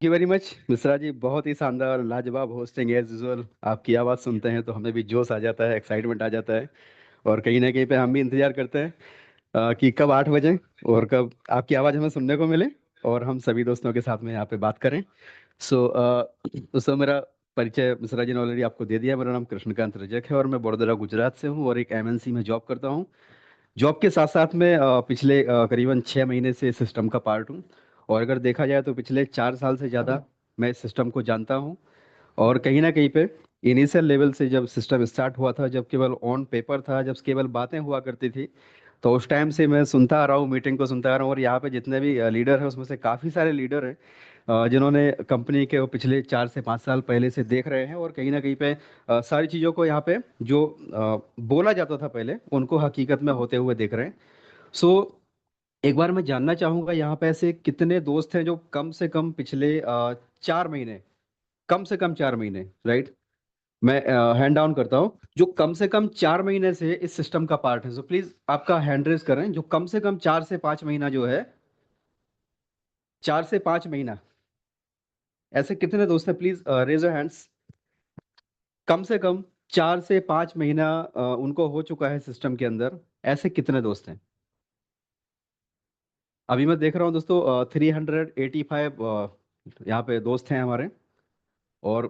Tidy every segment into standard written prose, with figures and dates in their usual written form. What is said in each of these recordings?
You very much Mishra ji, बहुत ही शानदार लाजवाब होस्टिंग एज यूजुअल। आपकी आवाज़ सुनते हैं तो हमें भी जोश आ जाता है, एक्साइटमेंट आ जाता है। और कहीं ना कहीं पे हम भी इंतजार करते हैं कि कब 8 बजे और कब आपकी आवाज़ हमें सुनने को मिले और हम सभी दोस्तों के साथ में यहाँ पे बात करें। सो दोस्तों, मेरा परिचय मिश्रा जी ने ऑलरेडी आपको दे दिया। मेरा नाम कृष्णकांत रजक है और मैं बड़ोदरा गुजरात से हूँ और एक एमएनसी में जॉब करता हूँ। जॉब के साथ साथ में पिछले करीबन 6 महीने से सिस्टम का पार्ट हूँ। और अगर देखा जाए तो पिछले 4 साल से ज़्यादा मैं इस सिस्टम को जानता हूँ। और कहीं ना कहीं पे इनिशियल लेवल से जब सिस्टम स्टार्ट हुआ था, जब केवल ऑन पेपर था, जब केवल बातें हुआ करती थी, तो उस टाइम से मैं सुनता आ रहा हूँ, मीटिंग को सुनता आ रहा हूँ। और यहाँ पे जितने भी लीडर हैं उसमें से काफ़ी सारे लीडर हैं जिन्होंने कंपनी के वो पिछले 4 से 5 साल पहले से देख रहे हैं और कहीं ना कहीं पे सारी चीज़ों को यहाँ पे जो बोला जाता था पहले, उनको हकीकत में होते हुए देख रहे हैं। सो एक बार मैं जानना चाहूंगा यहाँ पे ऐसे कितने दोस्त हैं जो कम से कम पिछले 4 महीने, कम से कम 4 महीने, राइट, मैं हैंड डाउन करता हूँ, जो कम से कम 4 महीने से इस सिस्टम का पार्ट है। सो प्लीज आपका हैंड रेज करें जो कम से कम 4 से 5 महीना जो है, 4 से 5 महीना, ऐसे कितने दोस्त हैं? Please raise your hands. कम से कम 4 से 5 महीना उनको हो चुका है सिस्टम के अंदर, ऐसे कितने दोस्त हैं? अभी मैं देख रहा हूँ दोस्तों 385 यहाँ पे दोस्त हैं हमारे। और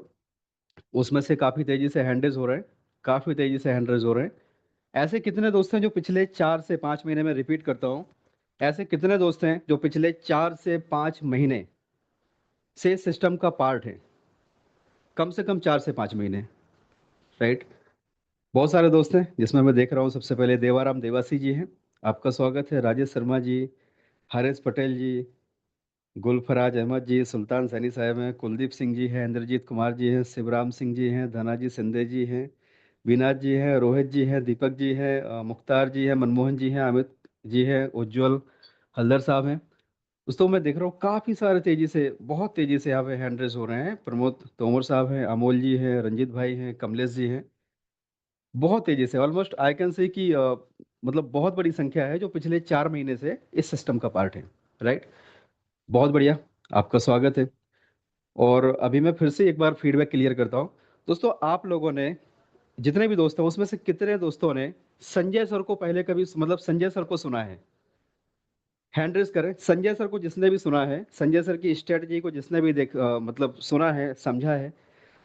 उसमें से काफी तेजी से हैंडल्स हो रहे हैं, काफी तेजी से हैंडल्स हो रहे हैं। ऐसे कितने दोस्त हैं जो पिछले 4 से 5 महीने में, रिपीट करता हूँ, ऐसे कितने दोस्त हैं जो पिछले 4 से 5 महीने से सिस्टम का पार्ट है? कम से कम 4 से 5 महीने, राइट। बहुत सारे दोस्त हैं जिसमें मैं देख रहा हूँ सबसे पहले देवाराम देवासी जी हैं, आपका स्वागत है। राजेश शर्मा जी, हरेश पटेल जी, गुलफराज अहमद जी, सुल्तान सैनी साहब हैं, कुलदीप सिंह जी हैं, इंद्रजीत कुमार जी हैं, शिवराम सिंह जी हैं, धनाजी सिंधे जी हैं, विनाथ जी हैं, रोहित जी हैं, दीपक जी हैं, मुख्तार जी हैं, मनमोहन जी हैं, अमित जी हैं, उज्जवल हल्दर साहब हैं। दोस्तों मैं देख रहा हूँ काफी सारे तेजी से, बहुत तेजी से यहाँ पे हैंड रेस हो रहे हैं। प्रमोद तोमर साहब हैं, अमोल जी हैं, रंजीत भाई हैं, कमलेश जी हैं। बहुत तेजी से, ऑलमोस्ट आई कैन से कि मतलब बहुत बड़ी संख्या है जो पिछले 4 महीने से इस सिस्टम का पार्ट है, राइट। बहुत बढ़िया, आपका स्वागत है। और अभी मैं फिर से एक बार फीडबैक क्लियर करता हूँ। दोस्तों आप लोगों ने, जितने भी दोस्त हैं उसमें से कितने दोस्तों ने संजय सर को पहले कभी, मतलब संजय सर को सुना है? हैंड रेस करें। संजय सर को जिसने भी सुना है, संजय सर की स्ट्रेटजी को जिसने भी मतलब सुना है, समझा है,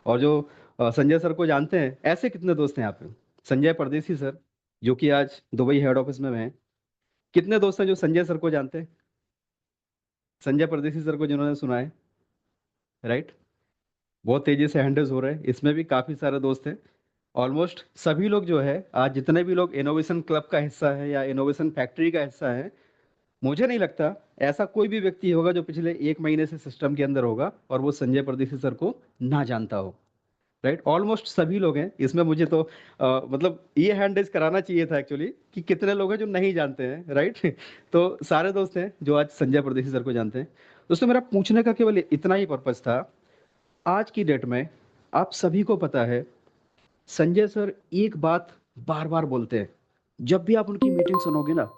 और जो संजय सर को जानते हैं, ऐसे कितने दोस्त हैं यहाँ पे? संजय परदेसी सर, जो कि आज दुबई हेड ऑफिस में हैं, कितने दोस्त हैं जो संजय सर को जानते हैं? संजय परदेसी सर को जिन्होंने सुना है, राइट। बहुत तेजी से हैंडल्स हो रहे हैं, इसमें भी काफी सारे दोस्त हैं। ऑलमोस्ट सभी लोग जो है, आज जितने भी लोग इनोवेशन क्लब का हिस्सा है या इनोवेशन फैक्ट्री का हिस्सा है, मुझे नहीं लगता ऐसा कोई भी व्यक्ति होगा जो पिछले 1 महीने से सिस्टम के अंदर होगा और वो संजय परदेसी सर को ना जानता हो, राइट। ऑलमोस्ट सभी लोग हैं इसमें। मुझे तो मतलब ये हैंड रेज कराना चाहिए था एक्चुअली कि कितने लोग हैं जो नहीं जानते हैं, राइट। तो सारे दोस्त हैं जो आज संजय परदेसी सर को जानते हैं। दोस्तों मेरा पूछने का केवल इतना ही पर्पज था। आज की डेट में आप सभी को पता है, संजय सर एक बात बार बार बोलते हैं। जब भी आप उनकी मीटिंग सुनोगे ना,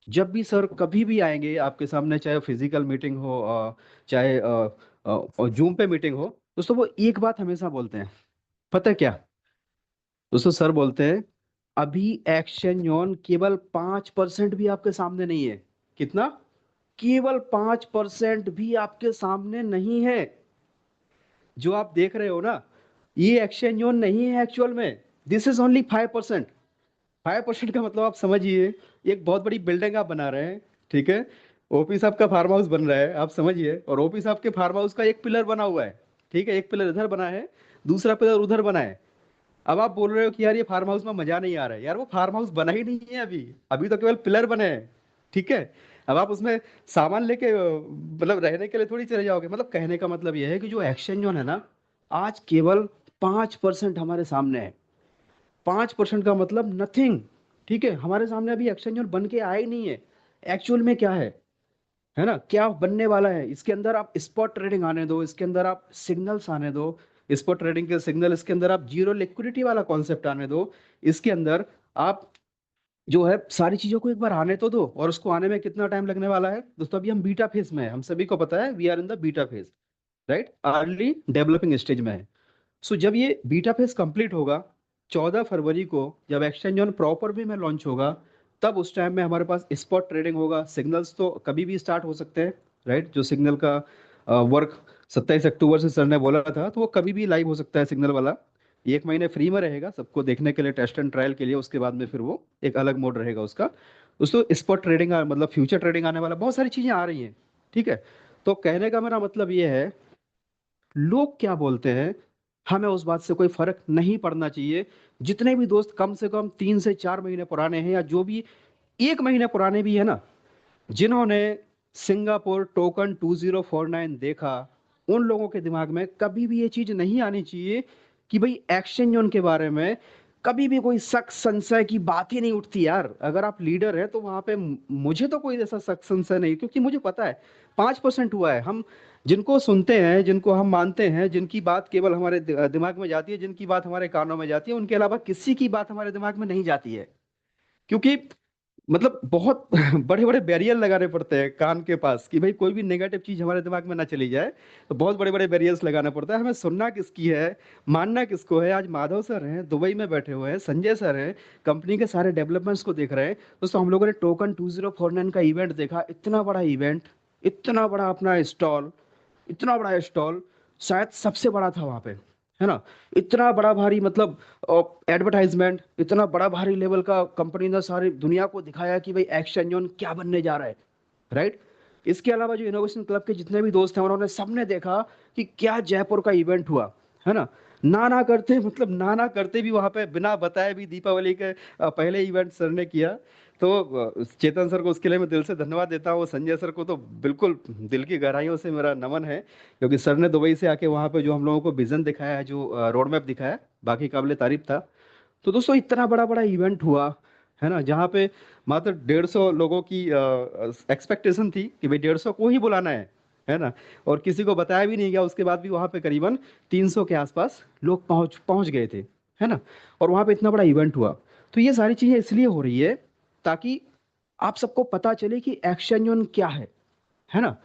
जब भी सर कभी भी आएंगे आपके सामने, चाहे फिजिकल मीटिंग हो, चाहे जूम पे मीटिंग हो, दोस्तों वो एक बात हमेशा बोलते हैं, पता है क्या? दोस्तों सर बोलते हैं, अभी एक्शन जॉन केवल 5% भी आपके सामने नहीं है। कितना? केवल 5% भी आपके सामने नहीं है। जो आप देख रहे हो ना, ये एक्शन जॉन नहीं है एक्चुअल में। This is only 5%। 5% का मतलब आप समझिए, एक बहुत बड़ी बिल्डिंग आप बना रहे हैं, ठीक है। ओपी साहब का फार्म हाउस बन रहा है, आप समझिए, और ओपी साहब के फार्म हाउस का एक पिलर बना हुआ है, ठीक है, एक पिलर इधर बना है, दूसरा पिलर उधर बना है। अब आप बोल रहे हो कि यार ये फार्म हाउस में मजा नहीं आ रहा है। यार वो फार्म हाउस बना ही नहीं है अभी, अभी तो केवल पिलर बने हैं, ठीक है। अब आप उसमें सामान लेके मतलब रहने के लिए थोड़ी चले जाओगे। मतलब कहने का मतलब यह है कि जो एक्सचेंज जोन है ना, आज केवल 5% हमारे सामने है। 5% का मतलब नथिंग, ठीक है। हमारे सामने अभी एक्सचेंज जोन बन के आया ही नहीं है। एक्चुअल में क्या है ना, क्या बनने वाला है इसके अंदर? आप स्पॉट ट्रेडिंग आने दो, इसके अंदर आप सिग्नल्स आने दो, स्पॉट ट्रेडिंग के सिग्नल, इसके अंदर आप जीरो लिक्विडिटी वाला कॉन्सेप्ट आने दो, इसके अंदर आप जो है सारी चीजों को एक बार आने तो दो। और उसको आने में कितना टाइम लगने वाला है दोस्तों? अभी हम बीटा फेज में है, हम सभी को पता है, we are in the beta phase. Right, early developing stage में है। सो जब ये बीटा फेज कंप्लीट होगा 14 फरवरी को, जब एक्सचेंज ऑन प्रॉपर वे में लॉन्च होगा, तब उस टाइम में हमारे पास स्पॉट ट्रेडिंग होगा। सिग्नल्स तो कभी भी स्टार्ट हो सकते हैं, राइट। जो सिग्नल का वर्क 27 अक्टूबर से सर ने बोला था, तो वो कभी भी लाइव हो सकता है सिग्नल वाला। 1 महीने फ्री में रहेगा सबको देखने के लिए, टेस्ट एंड ट्रायल के लिए। उसके बाद में फिर वो एक अलग मोड रहेगा उसका। दोस्तों स्पॉट ट्रेडिंग मतलब फ्यूचर ट्रेडिंग आने वाला, बहुत सारी चीजें आ रही हैं, ठीक है। तो कहने का मेरा मतलब ये है, लोग क्या बोलते हैं हमें उस बात से कोई फर्क नहीं पड़ना चाहिए। जितने भी दोस्त कम से कम 3 से 4 महीने पुराने हैं, या जो भी 1 महीने पुराने भी है ना, जिन्होंने सिंगापुर टोकन 2049 देखा, उन लोगों के दिमाग में कभी भी ये चीज नहीं आनी चाहिए कि भाई एक्सचेंज के बारे में कभी भी कोई शक संशय की बात ही नहीं उठती यार। अगर आप लीडर हैं तो वहां पे मुझे तो कोई ऐसा शक संशय नहीं, क्योंकि मुझे पता है 5% हुआ है। हम जिनको सुनते हैं, जिनको हम मानते हैं, जिनकी बात केवल हमारे दिमाग में जाती है, जिनकी बात हमारे कानों में जाती है, उनके अलावा किसी की बात हमारे दिमाग में नहीं जाती है। क्योंकि मतलब बहुत बड़े बड़े बैरियर लगाने पड़ते हैं कान के पास कि भाई कोई भी नेगेटिव चीज हमारे दिमाग में ना चली जाए। तो बहुत बड़े बड़े बैरियर्स लगाना पड़ता है। हमें सुनना किसकी है, मानना किसको है। आज माधव सर हैं दुबई में बैठे हुए हैं, संजय सर हैं कंपनी के सारे डेवलपमेंट्स को देख रहे हैं। दोस्तों हम लोगों ने टोकन 2049 का इवेंट देखा, इतना बड़ा इवेंट, इतना बड़ा अपना स्टॉल, इतना बड़ा स्टॉल, शायद सबसे बड़ा था वहां पे, है ना। इतना बड़ा भारी मतलब एडवर्टाइजमेंट, इतना बड़ा भारी लेवल का कंपनी ने सारी दुनिया को दिखाया कि भाई एक्सचेंज ऑन क्या बनने जा रहा है, राइट। इसके अलावा जो इनोवेशन क्लब के जितने भी दोस्त हैं, उन्होंने सबने देखा कि क्या जयपुर का इवेंट हुआ, है ना। ना ना करते मतलब ना ना करते भी वहां पे बिना बताए भी दीपावली के पहले इवेंट सर ने किया। तो चेतन सर को उसके लिए मैं दिल से धन्यवाद देता हूँ। संजय सर को तो बिल्कुल दिल की गहराइयों से मेरा नमन है, क्योंकि सर ने दुबई से आके वहां पे जो हम लोगों को विजन दिखाया है, जो रोड मैप दिखाया, बाकी काबिले तारीफ था। तो दोस्तों इतना बड़ा बड़ा इवेंट हुआ, है ना, जहाँ पे मात्र 150 लोगों की एक्सपेक्टेशन थी कि भाई 150 को ही बुलाना है ना। और किसी को बताया भी नहीं गया। उसके बाद भी वहां पे करीबन 300 के आसपास लोग पहुंच पहुंच गए थे, है ना। और वहां पे इतना बड़ा इवेंट हुआ। तो ये सारी चीजें इसलिए हो रही है ताकि आप सबको पता चले कि एक्शन जोन क्या है ना।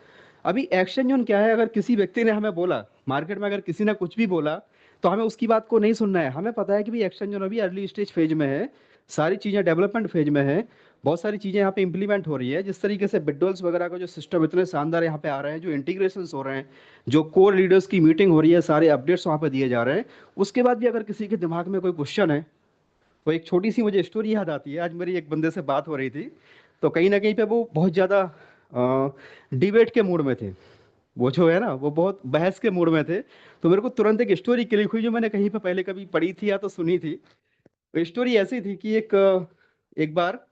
अभी एक्शन जोन क्या है, अगर किसी व्यक्ति ने हमें बोला, मार्केट में अगर किसी ने कुछ भी बोला, तो हमें उसकी बात को नहीं सुनना है। हमें पता है कि भाई एक्शन जोन अभी अर्ली स्टेज फेज में है, सारी चीजें डेवलपमेंट फेज में है, बहुत सारी चीजें यहाँ पे इंप्लीमेंट हो रही है। जिस तरीके से बिडोल्स वगैरह का जो सिस्टम इतने शानदार यहाँ पे आ रहे हैं, जो इंटीग्रेशन हो रहे हैं, जो कोर लीडर्स की मीटिंग हो रही है, सारे अपडेट्स वहाँ पे दिए जा रहे हैं। उसके बाद भी अगर किसी के दिमाग में कोई क्वेश्चन है, तो एक छोटी सी मुझे स्टोरी याद आती है। आज मेरी एक बंदे से बात हो रही थी, तो कहीं ना कहीं पे वो बहुत ज्यादा डिबेट के मूड में थे। वो जो है ना, वो बहुत बहस के मूड में थे। तो मेरे को तुरंत एक स्टोरी क्लिक हुई, जो मैंने कहीं पे पहले कभी पढ़ी थी या तो सुनी थी। वो स्टोरी ऐसी थी कि एक बार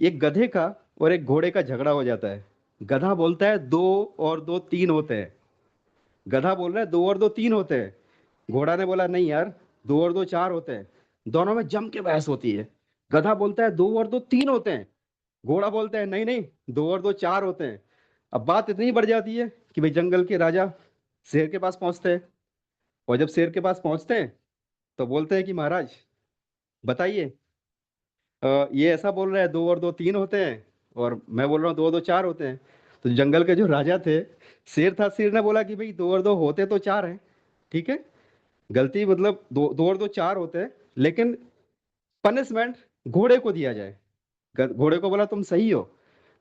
एक गधे का और एक घोड़े का झगड़ा हो जाता है। गधा बोलता है 2 और 2 3 होते हैं। गधा बोल रहा है 2 और 2 3 होते हैं। घोड़ा ने बोला नहीं यार, 2 और 2 4 होते हैं। दोनों में जम के बहस होती है। गधा बोलता है 2 और 2 3 होते हैं। घोड़ा बोलता है नहीं नहीं, 2 और 2 4 होते हैं। अब बात इतनी बढ़ जाती है कि भाई जंगल के राजा शेर के पास पहुंचते हैं। और जब शेर के पास पहुंचते हैं, तो बोलते हैं कि महाराज बताइए, ये ऐसा बोल रहा है 2 और 2 3 होते हैं, और मैं बोल रहा हूँ 2 और 2 4 होते हैं। तो जंगल के जो राजा थे, शेर था, शेर ने बोला कि भाई 2 और 2 होते तो 4 हैं, ठीक है। गलती मतलब 2 और 2 4 होते हैं, लेकिन पनिशमेंट घोड़े को दिया जाए। घोड़े को बोला तुम सही हो,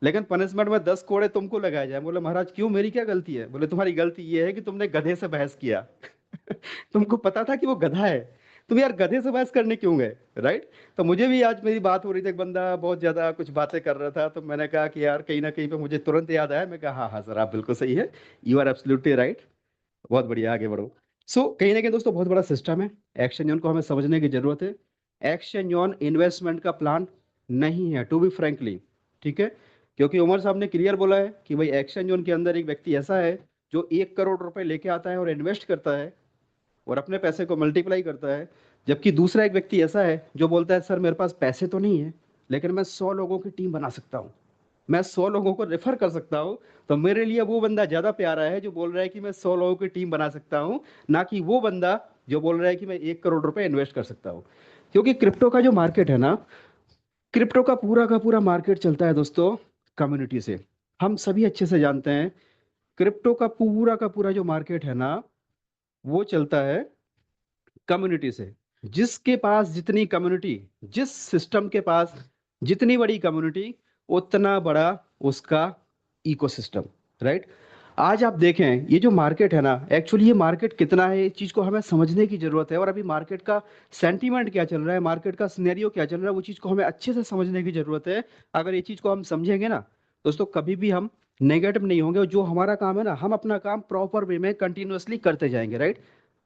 लेकिन पनिशमेंट में 10 कोड़े तुमको लगाए जाए। बोले महाराज क्यों, मेरी क्या गलती है? बोले तुम्हारी गलती ये है कि तुमने गधे से बहस किया। तुमको पता था कि वो गधा है, तुम यार गधे से बहस करने क्यों गए, राइट। तो मुझे भी आज मेरी बात हो रही थी, एक बंदा बहुत ज्यादा कुछ बातें कर रहा था, तो मैंने कहा कि यार कहीं ना कहीं पे मुझे तुरंत याद आया। मैं कहा हाँ हाँ सर, आप बिल्कुल सही है, यू आर एब्सोल्युटली राइट। बहुत बढ़िया, आगे बढ़ो। कहीं ना कहीं दोस्तों बहुत बड़ा सिस्टम है। एक्शन यून को हमें समझने की जरूरत है। एक्शन यून इन्वेस्टमेंट का प्लान नहीं है, टू बी फ्रेंकली, ठीक है। क्योंकि उमर साहब ने क्लियर बोला है कि भाई एक्शन यून के अंदर एक व्यक्ति ऐसा है जो 1 करोड़ रुपए लेके आता है और इन्वेस्ट करता है, और अपने पैसे को मल्टीप्लाई करता है। जबकि दूसरा एक व्यक्ति ऐसा है जो बोलता है सर मेरे पास पैसे तो नहीं है, लेकिन मैं 100 लोगों की टीम बना सकता हूँ, मैं 100 लोगों को रेफर कर सकता हूँ। तो मेरे लिए वो बंदा ज्यादा प्यारा है जो बोल रहा है कि मैं 100 लोगों की टीम बना सकता हूँ, ना कि वो बंदा जो बोल रहा है कि मैं 1 करोड़ रुपए इन्वेस्ट कर सकता हूँ। क्योंकि क्रिप्टो का जो मार्केट है ना, क्रिप्टो का पूरा मार्केट चलता है दोस्तों कम्युनिटी से। हम सभी अच्छे से जानते हैं क्रिप्टो का पूरा जो मार्केट है ना, वो चलता है कम्युनिटी से। जिसके पास जितनी कम्युनिटी, जिस सिस्टम के पास जितनी बड़ी कम्युनिटी, उतना बड़ा उसका इकोसिस्टम, राइट। आज आप देखें ये जो मार्केट है ना, एक्चुअली ये मार्केट कितना है, इस चीज को हमें समझने की जरूरत है। और अभी मार्केट का सेंटीमेंट क्या चल रहा है, मार्केट का सिनेरियो क्या चल रहा है, वो चीज को हमें अच्छे से समझने की जरूरत है। अगर ये चीज को हम समझेंगे ना दोस्तों, कभी भी हम नेगेटिव नहीं होंगे। और जो हमारा काम है ना, हम अपना काम प्रॉपर वे में कंटिन्यूअसली करते जाएंगे, राइट।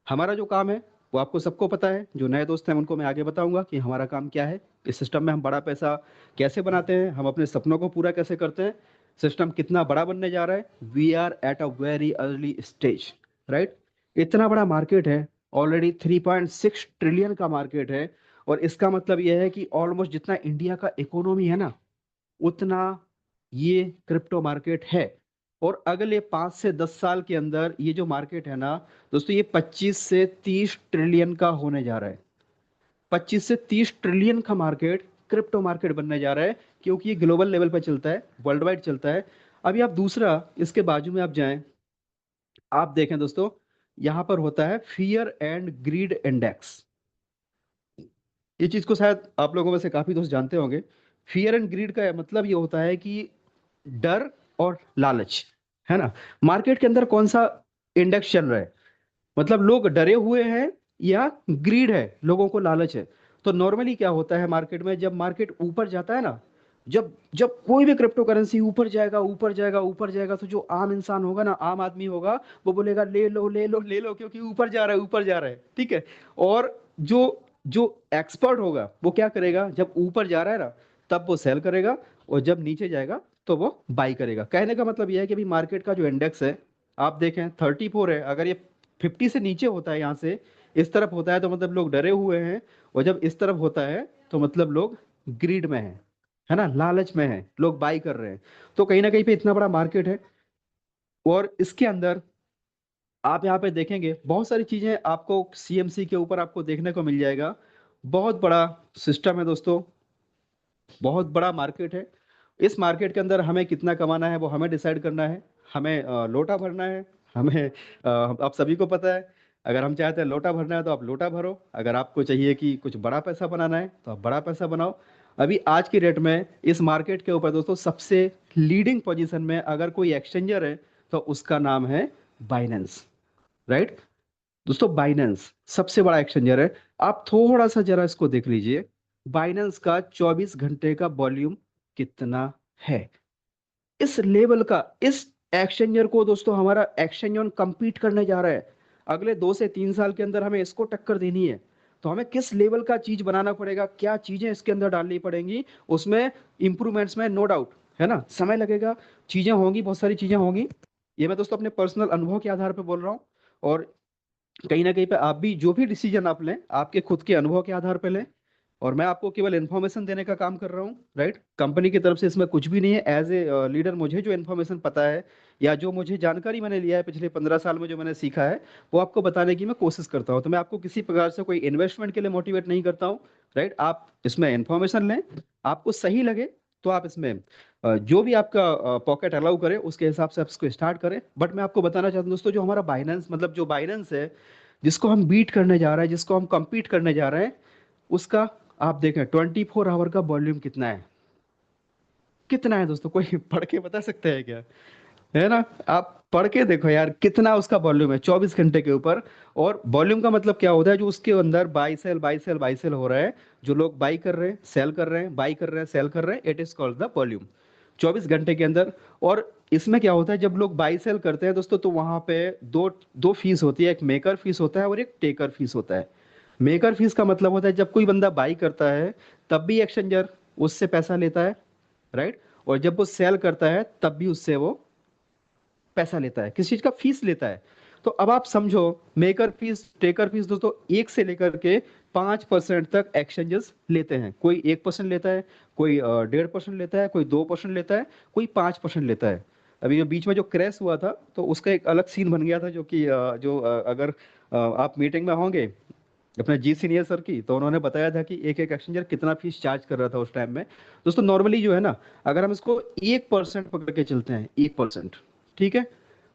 हमारा जो काम है वो आपको सबको पता है। जो नए दोस्त हैं उनको मैं आगे बताऊंगा कि हमारा काम क्या है, इस सिस्टम में हम बड़ा पैसा कैसे बनाते हैं, हम अपने सपनों को पूरा कैसे करते हैं, सिस्टम कितना बड़ा बनने जा रहा है। We are at a very early stage, right. इतना बड़ा मार्केट है, ऑलरेडी 3.6 ट्रिलियन का मार्केट है। और इसका मतलब यह है कि ऑलमोस्ट जितना इंडिया का इकोनॉमी है ना, उतना ये क्रिप्टो मार्केट है। और अगले 5 से 10 साल के अंदर ये जो मार्केट है ना दोस्तों, ये 25 से 30 ट्रिलियन का होने जा रहा है। 25 से 30 ट्रिलियन का मार्केट क्रिप्टो मार्केट बनने जा रहा है, क्योंकि ये ग्लोबल लेवल पर चलता है, वर्ल्ड वाइड चलता है। अभी आप दूसरा इसके बाजू में आप जाएं, आप देखें दोस्तों, यहां पर होता है फियर एंड ग्रीड इंडेक्स। ये चीज को शायद आप लोगों में से काफी दोस्त जानते होंगे। फियर एंड ग्रीड का मतलब ये होता है कि डर और लालच, है ना। मार्केट के अंदर कौन सा इंडेक्स चल रहा है, मतलब लोग डरे हुए हैं या ग्रीड है, लोगों को लालच है। तो नॉर्मली क्या होता है मार्केट में, जब मार्केट ऊपर जाता है ना, जब जब कोई भी क्रिप्टो करेंसी ऊपर जाएगा ऊपर जाएगा ऊपर जाएगा, तो जो आम इंसान होगा ना, आम आदमी होगा, वो बोलेगा ले लो ले लो ले लो, क्योंकि ऊपर जा रहा है ऊपर जा रहा है, ठीक है। और जो जो एक्सपर्ट होगा वो क्या करेगा, जब ऊपर जा रहा है ना, तब वो सेल करेगा। और जब नीचे जाएगा तो वो बाई करेगा। कहने का मतलब यह है कि अभी मार्केट का जो इंडेक्स है, आप देखें 34 है। अगर ये 50 से नीचे होता है, यहाँ से इस तरफ होता है, तो मतलब लोग डरे हुए हैं। और जब इस तरफ होता है तो मतलब लोग ग्रीड में है ना, लालच में है, लोग बाई कर रहे हैं। तो कहीं ना कहीं पे इतना बड़ा मार्केट है। और इसके अंदर आप यहाँ पे देखेंगे बहुत सारी चीजें आपको सीएमसी के ऊपर आपको देखने को मिल जाएगा। बहुत बड़ा सिस्टम है दोस्तों, बहुत बड़ा मार्केट है। इस मार्केट के अंदर हमें कितना कमाना है वो हमें डिसाइड करना है। हमें लोटा भरना है। हमें आप सभी को पता है, अगर हम चाहते हैं लोटा भरना है तो आप लोटा भरो, अगर आपको चाहिए कि कुछ बड़ा पैसा बनाना है तो आप बड़ा पैसा बनाओ। अभी आज की डेट में इस मार्केट के ऊपर दोस्तों सबसे लीडिंग पोजीशन में अगर कोई एक्सचेंजर है तो उसका नाम है बाइनेंस, राइट। दोस्तों बाइनेंस सबसे बड़ा एक्सचेंजर है। आप थोड़ा सा जरा इसको देख लीजिए, बाइनेंस का 24 घंटे का वॉल्यूम कितना है। इस लेवल का, इस एक्सचेंजर को दोस्तों हमारा एक्सचेंज ऑन compete करने जा रहा है। अगले 2 से 3 साल के अंदर हमें इसको टक्कर देनी है। तो हमें किस लेवल का चीज बनाना पड़ेगा, क्या चीजें इसके अंदर डालनी पड़ेंगी, उसमें इंप्रूवमेंट्स में नो डाउट, है ना, समय लगेगा, चीजें होंगी, बहुत सारी चीजें होंगी। ये मैं दोस्तों अपने पर्सनल अनुभव के आधार पर बोल रहा हूँ। और कहीं ना कहीं पे आप भी जो भी डिसीजन आप लें, आपके खुद के अनुभव के आधार पर लें। और मैं आपको केवल इन्फॉर्मेशन देने का काम कर रहा हूँ, राइट। कंपनी की तरफ से इसमें कुछ भी नहीं है। एज ए लीडर मुझे जो इन्फॉर्मेशन पता है, या जो मुझे जानकारी मैंने लिया है पिछले 15 साल में, जो मैंने सीखा है, वो आपको बताने की मैं कोशिश करता हूँ। तो मैं आपको किसी प्रकार से कोई इन्वेस्टमेंट के लिए मोटिवेट नहीं करता हूँ, राइट। आप इसमें इन्फॉर्मेशन लें, आपको सही लगे तो आप इसमें जो भी आपका पॉकेट अलाउ करे उसके हिसाब से आप इसको स्टार्ट करें। बट मैं आपको बताना चाहता हूँ दोस्तों, जो हमारा बाइनेंस, मतलब जो बाइनेंस है, जिसको हम बीट करने जा रहे हैं, जिसको हम compete करने जा रहे हैं, उसका आप देखें 24 आवर का वॉल्यूम कितना है। कितना है दोस्तों, कोई पढ़ के बता सकते हैं क्या, है ना। आप पढ़ के देखो यार, कितना उसका वॉल्यूम है 24 घंटे के ऊपर। और वॉल्यूम का मतलब क्या होता है, जो उसके अंदर buy sell buy sell buy sell हो रहा है, जो लोग बाई कर रहे हैं, सेल कर रहे हैं, बाई कर रहे हैं, सेल कर रहे हैं, it is called the volume 24 घंटे के अंदर। और इसमें क्या होता है, जब लोग बाई सेल करते हैं दोस्तों, तो वहां पे दो दो फीस होती है, एक मेकर फीस होता है और एक टेकर फीस होता है। मेकर फीस का मतलब होता है जब कोई बंदा बाई करता है तब भी एक्सचेंजर उससे पैसा लेता है, राइट। और जब वो सेल करता है तब भी उससे वो पैसा लेता है, किस चीज का, फीस लेता है। तो अब आप समझो, मेकर फीस टेकर फीस दोस्तों 1 से लेकर के 5% तक एक्सचेंजेस लेते हैं। कोई 1% लेता है, कोई 1.5% लेता है, कोई 2% लेता है, कोई 5% लेता है। अभी जो बीच में जो क्रैश हुआ था, तो उसका एक अलग सीन बन गया था, जो कि अगर आप मीटिंग में होंगे अपने जी सीनियर सर की, तो उन्होंने बताया था कि एक एक एक्सचेंजर कितना फीस चार्ज कर रहा था उस टाइम में। दोस्तों नॉर्मली जो है ना, अगर हम इसको 1% पकड़ के चलते हैं, 1%, ठीक है,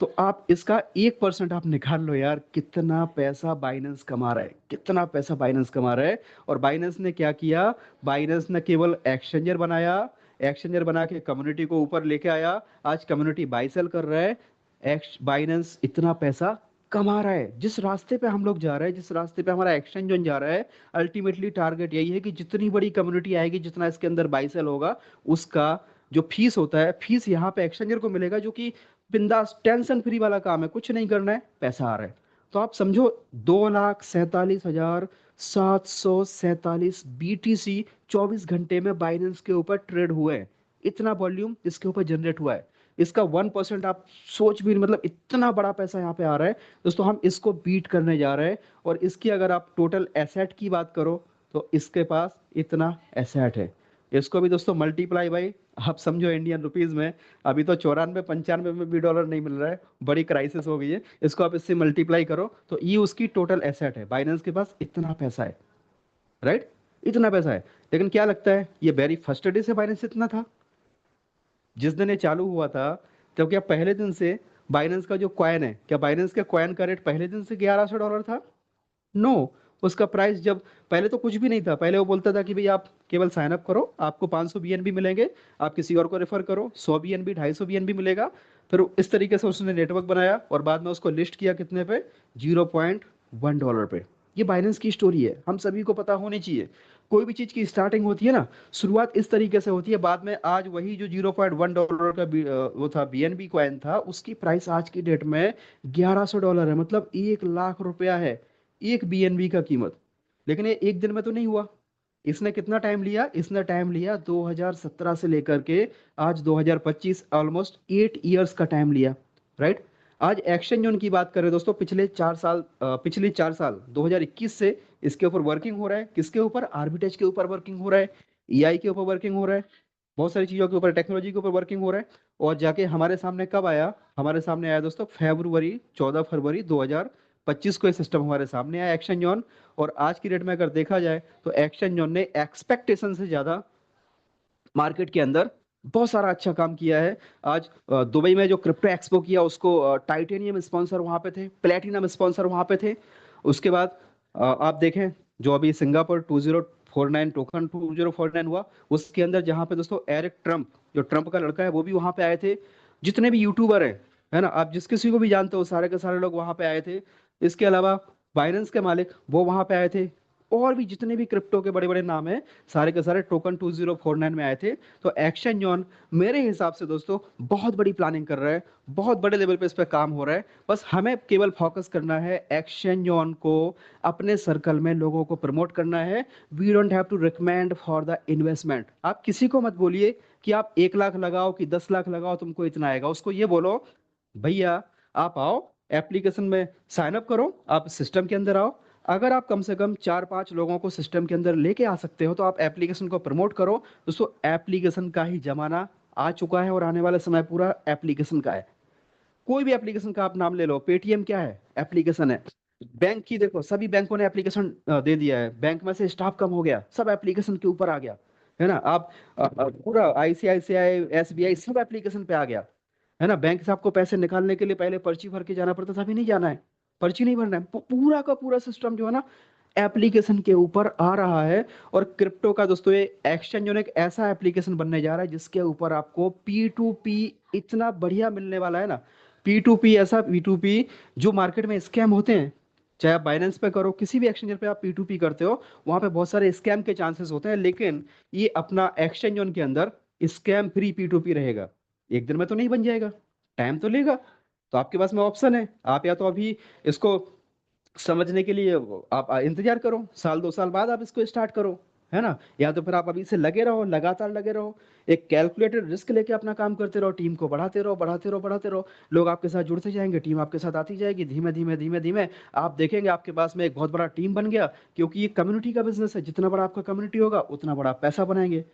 तो आप इसका 1% आप निकाल लो यार, कितना पैसा बाइनेंस कमा रहा है, कितना पैसा बाइनेंस कमा रहा है। और बाइनेंस ने क्या किया, बाइनेंस ने केवल एक्सचेंजर बनाया, एक्सचेंजर बना के कम्युनिटी को ऊपर लेके आया, आज कम्युनिटी बाई सेल कर रहा है। एक्स बाइनेंस इतना पैसा कमा रहा है। जिस रास्ते पे हम लोग जा रहे हैं, जिस रास्ते पे हमारा एक्सचेंज जोन जा रहा है, अल्टीमेटली टारगेट यही है कि जितनी बड़ी कम्युनिटी आएगी, जितना इसके अंदर बाई सेल होगा, उसका जो फीस होता है, फीस यहाँ पे एक्सचेंजर को मिलेगा, जो कि बिंदास टेंशन फ्री वाला काम है, कुछ नहीं करना है, पैसा आ रहा है। तो आप समझो, 2,47,747 BTC 24 घंटे में बाइनेंस के ऊपर ट्रेड हुए हैं। इतना वॉल्यूम इसके ऊपर जनरेट हुआ है। इसका 1% आप सोच भी नहीं, मतलब इतना बड़ा पैसा यहाँ पे आ रहा है दोस्तों। हम इसको बीट करने जा रहे हैं। और इसकी अगर आप टोटल एसेट की बात करो, तो इसके पास इतना एसेट है। इसको भी दोस्तों मल्टीप्लाई बाई, आप समझो इंडियन रुपीज में, अभी तो 94-95 में भी डॉलर नहीं मिल रहा है, बड़ी क्राइसिस हो गई है। इसको आप इससे मल्टीप्लाई करो तो ये उसकी टोटल एसेट है। बाइनेंस के पास इतना पैसा है, राइट, इतना पैसा है। लेकिन क्या लगता है, ये वेरी फर्स्ट डे से बाइनेंस इतना था? जिस दिन ये चालू हुआ था, तो क्या पहले दिन से बाइनेंस का जो कॉइन है, क्या बाइनेंस के कॉइन का रेट पहले दिन से $1100 था? नो। उसका प्राइस जब, पहले तो कुछ भी नहीं था, पहले वो बोलता था कि भाई आप केवल साइन अप करो, आपको 500 BNB मिलेंगे, आप किसी और को रेफर करो, 100 BNB, 250 BNB मिलेगा। फिर इस तरीके से उसने नेटवर्क बनाया और बाद में उसको लिस्ट किया कितने पे, $0.1 पे। ये बाइनेंस की स्टोरी है, हम सभी को पता होनी चाहिए। कोई भी चीज की स्टार्टिंग होती है ना, शुरुआत इस तरीके से होती है, बाद में आज वही जो $0.1 का वो था, BNB कॉइन था, उसकी प्राइस आज की डेट में $1100 है, मतलब 1 लाख रुपया है एक BNB का कीमत। लेकिन ये एक दिन में तो नहीं हुआ। इसने कितना टाइम लिया, इसने टाइम लिया 2017 से लेकर के आज 2025, ऑलमोस्ट 8 इयर्स का टाइम लिया, राइट। आज एक्सचेंज जोन की बात करें दोस्तों, पिछले 4 साल 2021 से इसके ऊपर वर्किंग हो रहा है। किसके ऊपर, आर्बिट्रेज के ऊपर वर्किंग हो रहा है, EI के ऊपर वर्किंग हो रहा है, बहुत सारी चीजों के ऊपर, टेक्नोलॉजी के ऊपर वर्किंग हो रहा है। और जाके हमारे सामने कब आया, हमारे सामने आया दोस्तों फरवरी, 14 फरवरी 2025 को ये सिस्टम हमारे सामने आया, एक्सचेंज ऑन। और आज की डेट में अगर देखा जाए तो एक्सचेंज ऑन ने एक्सपेक्टेशन से ज्यादा मार्केट के अंदर बहुत सारा अच्छा काम किया है। आज दुबई में जो क्रिप्टो एक्सपो किया, उसको टाइटेनियम स्पॉन्सर वहां पे थे, प्लेटिनम स्पॉन्सर वहां पे थे। उसके बाद आप देखें, जो अभी सिंगापुर 2049 टोकन 2049 हुआ, उसके अंदर जहां पे दोस्तों एरिक ट्रम्प, जो ट्रम्प का लड़का है, वो भी वहां पे आए थे। जितने भी यूट्यूबर हैं, है ना, आप जिस किसी को भी जानते हो, सारे के सारे लोग वहां पे आए थे। इसके अलावा बाइनेंस के मालिक वो वहां पे आए थे। और भी जितने भी क्रिप्टो के बड़े बड़े नाम हैं, सारे के सारे टोकन 2049 में आए थे। तो एक्शन जॉन मेरे हिसाब से दोस्तों बहुत बड़ी प्लानिंग कर रहा है, बहुत बड़े लेवल पे इस पे काम हो रहा है। बस हमें केवल फोकस करना है एक्शन जॉन को, अपने सर्कल में लोगों को प्रमोट करना है। We don't have to recommend for the investment. आप किसी को मत बोलिए कि आप 1 लाख लगाओ कि 10 लाख लगाओ, तुमको इतना आएगा। उसको ये बोलो, भैया आप आओ, एप्लीकेशन में साइन अप करो, आप सिस्टम के अंदर आओ। अगर आप कम से कम 4-5 लोगों को सिस्टम के अंदर लेके आ सकते हो, तो आप एप्लीकेशन को प्रमोट करो। दोस्तों एप्लीकेशन का ही जमाना आ चुका है और आने वाला समय पूरा एप्लीकेशन का है। कोई भी एप्लीकेशन का आप नाम ले लो, पेटीएम क्या है, एप्लीकेशन है। बैंक की देखो, सभी बैंकों ने एप्लीकेशन दे दिया है, बैंक में से स्टाफ कम हो गया, सब एप्लीकेशन के ऊपर आ गया, है ना। आप पूरा ICICI, SBI सब एप्लीकेशन पे आ गया, है ना। बैंक से आपको पैसे निकालने के लिए पहले पर्ची भर के जाना पड़ता था, अभी नहीं जाना है, पर्ची नहीं भरना है। पूरा का पूरा सिस्टम जो है ना, एप्लीकेशन के ऊपर आ रहा है। और क्रिप्टो का दोस्तों ये एक्सचेंज जो है, एक ऐसा एप्लीकेशन बनने जा रहा है जिसके ऊपर आपको P2P इतना बढ़िया मिलने वाला है ना। P2P, ऐसा P2P जो मार्केट में स्कैम होते हैं, चाहे आप बाइनेंस पे करो, किसी भी एक्सचेंजर पे आप P2P करते हो, वहां पे बहुत सारे स्कैम के चांसेस होते हैं। लेकिन ये अपना एक्सचेंज जोन के अंदर स्कैम फ्री P2P रहेगा। एक दिन में तो नहीं बन जाएगा, टाइम तो लेगा। तो आपके पास में ऑप्शन है, आप या तो अभी इसको समझने के लिए आप इंतजार करो, 1-2 साल बाद आप इसको स्टार्ट करो, है ना। या तो फिर आप अभी से लगे रहो, लगातार लगे रहो, एक कैलकुलेटेड रिस्क लेके अपना काम करते रहो, टीम को बढ़ाते रहो, बढ़ाते रहो, बढ़ाते रहो। लोग आपके साथ जुड़ते जाएंगे, टीम आपके साथ आती जाएगी, धीमे धीमे धीमे धीमे आप देखेंगे आपके पास में एक बहुत बड़ा टीम बन गया। क्योंकि ये कम्युनिटी का बिजनेस है, जितना बड़ा आपका कम्युनिटी होगा उतना बड़ा आप पैसा बनाएंगे।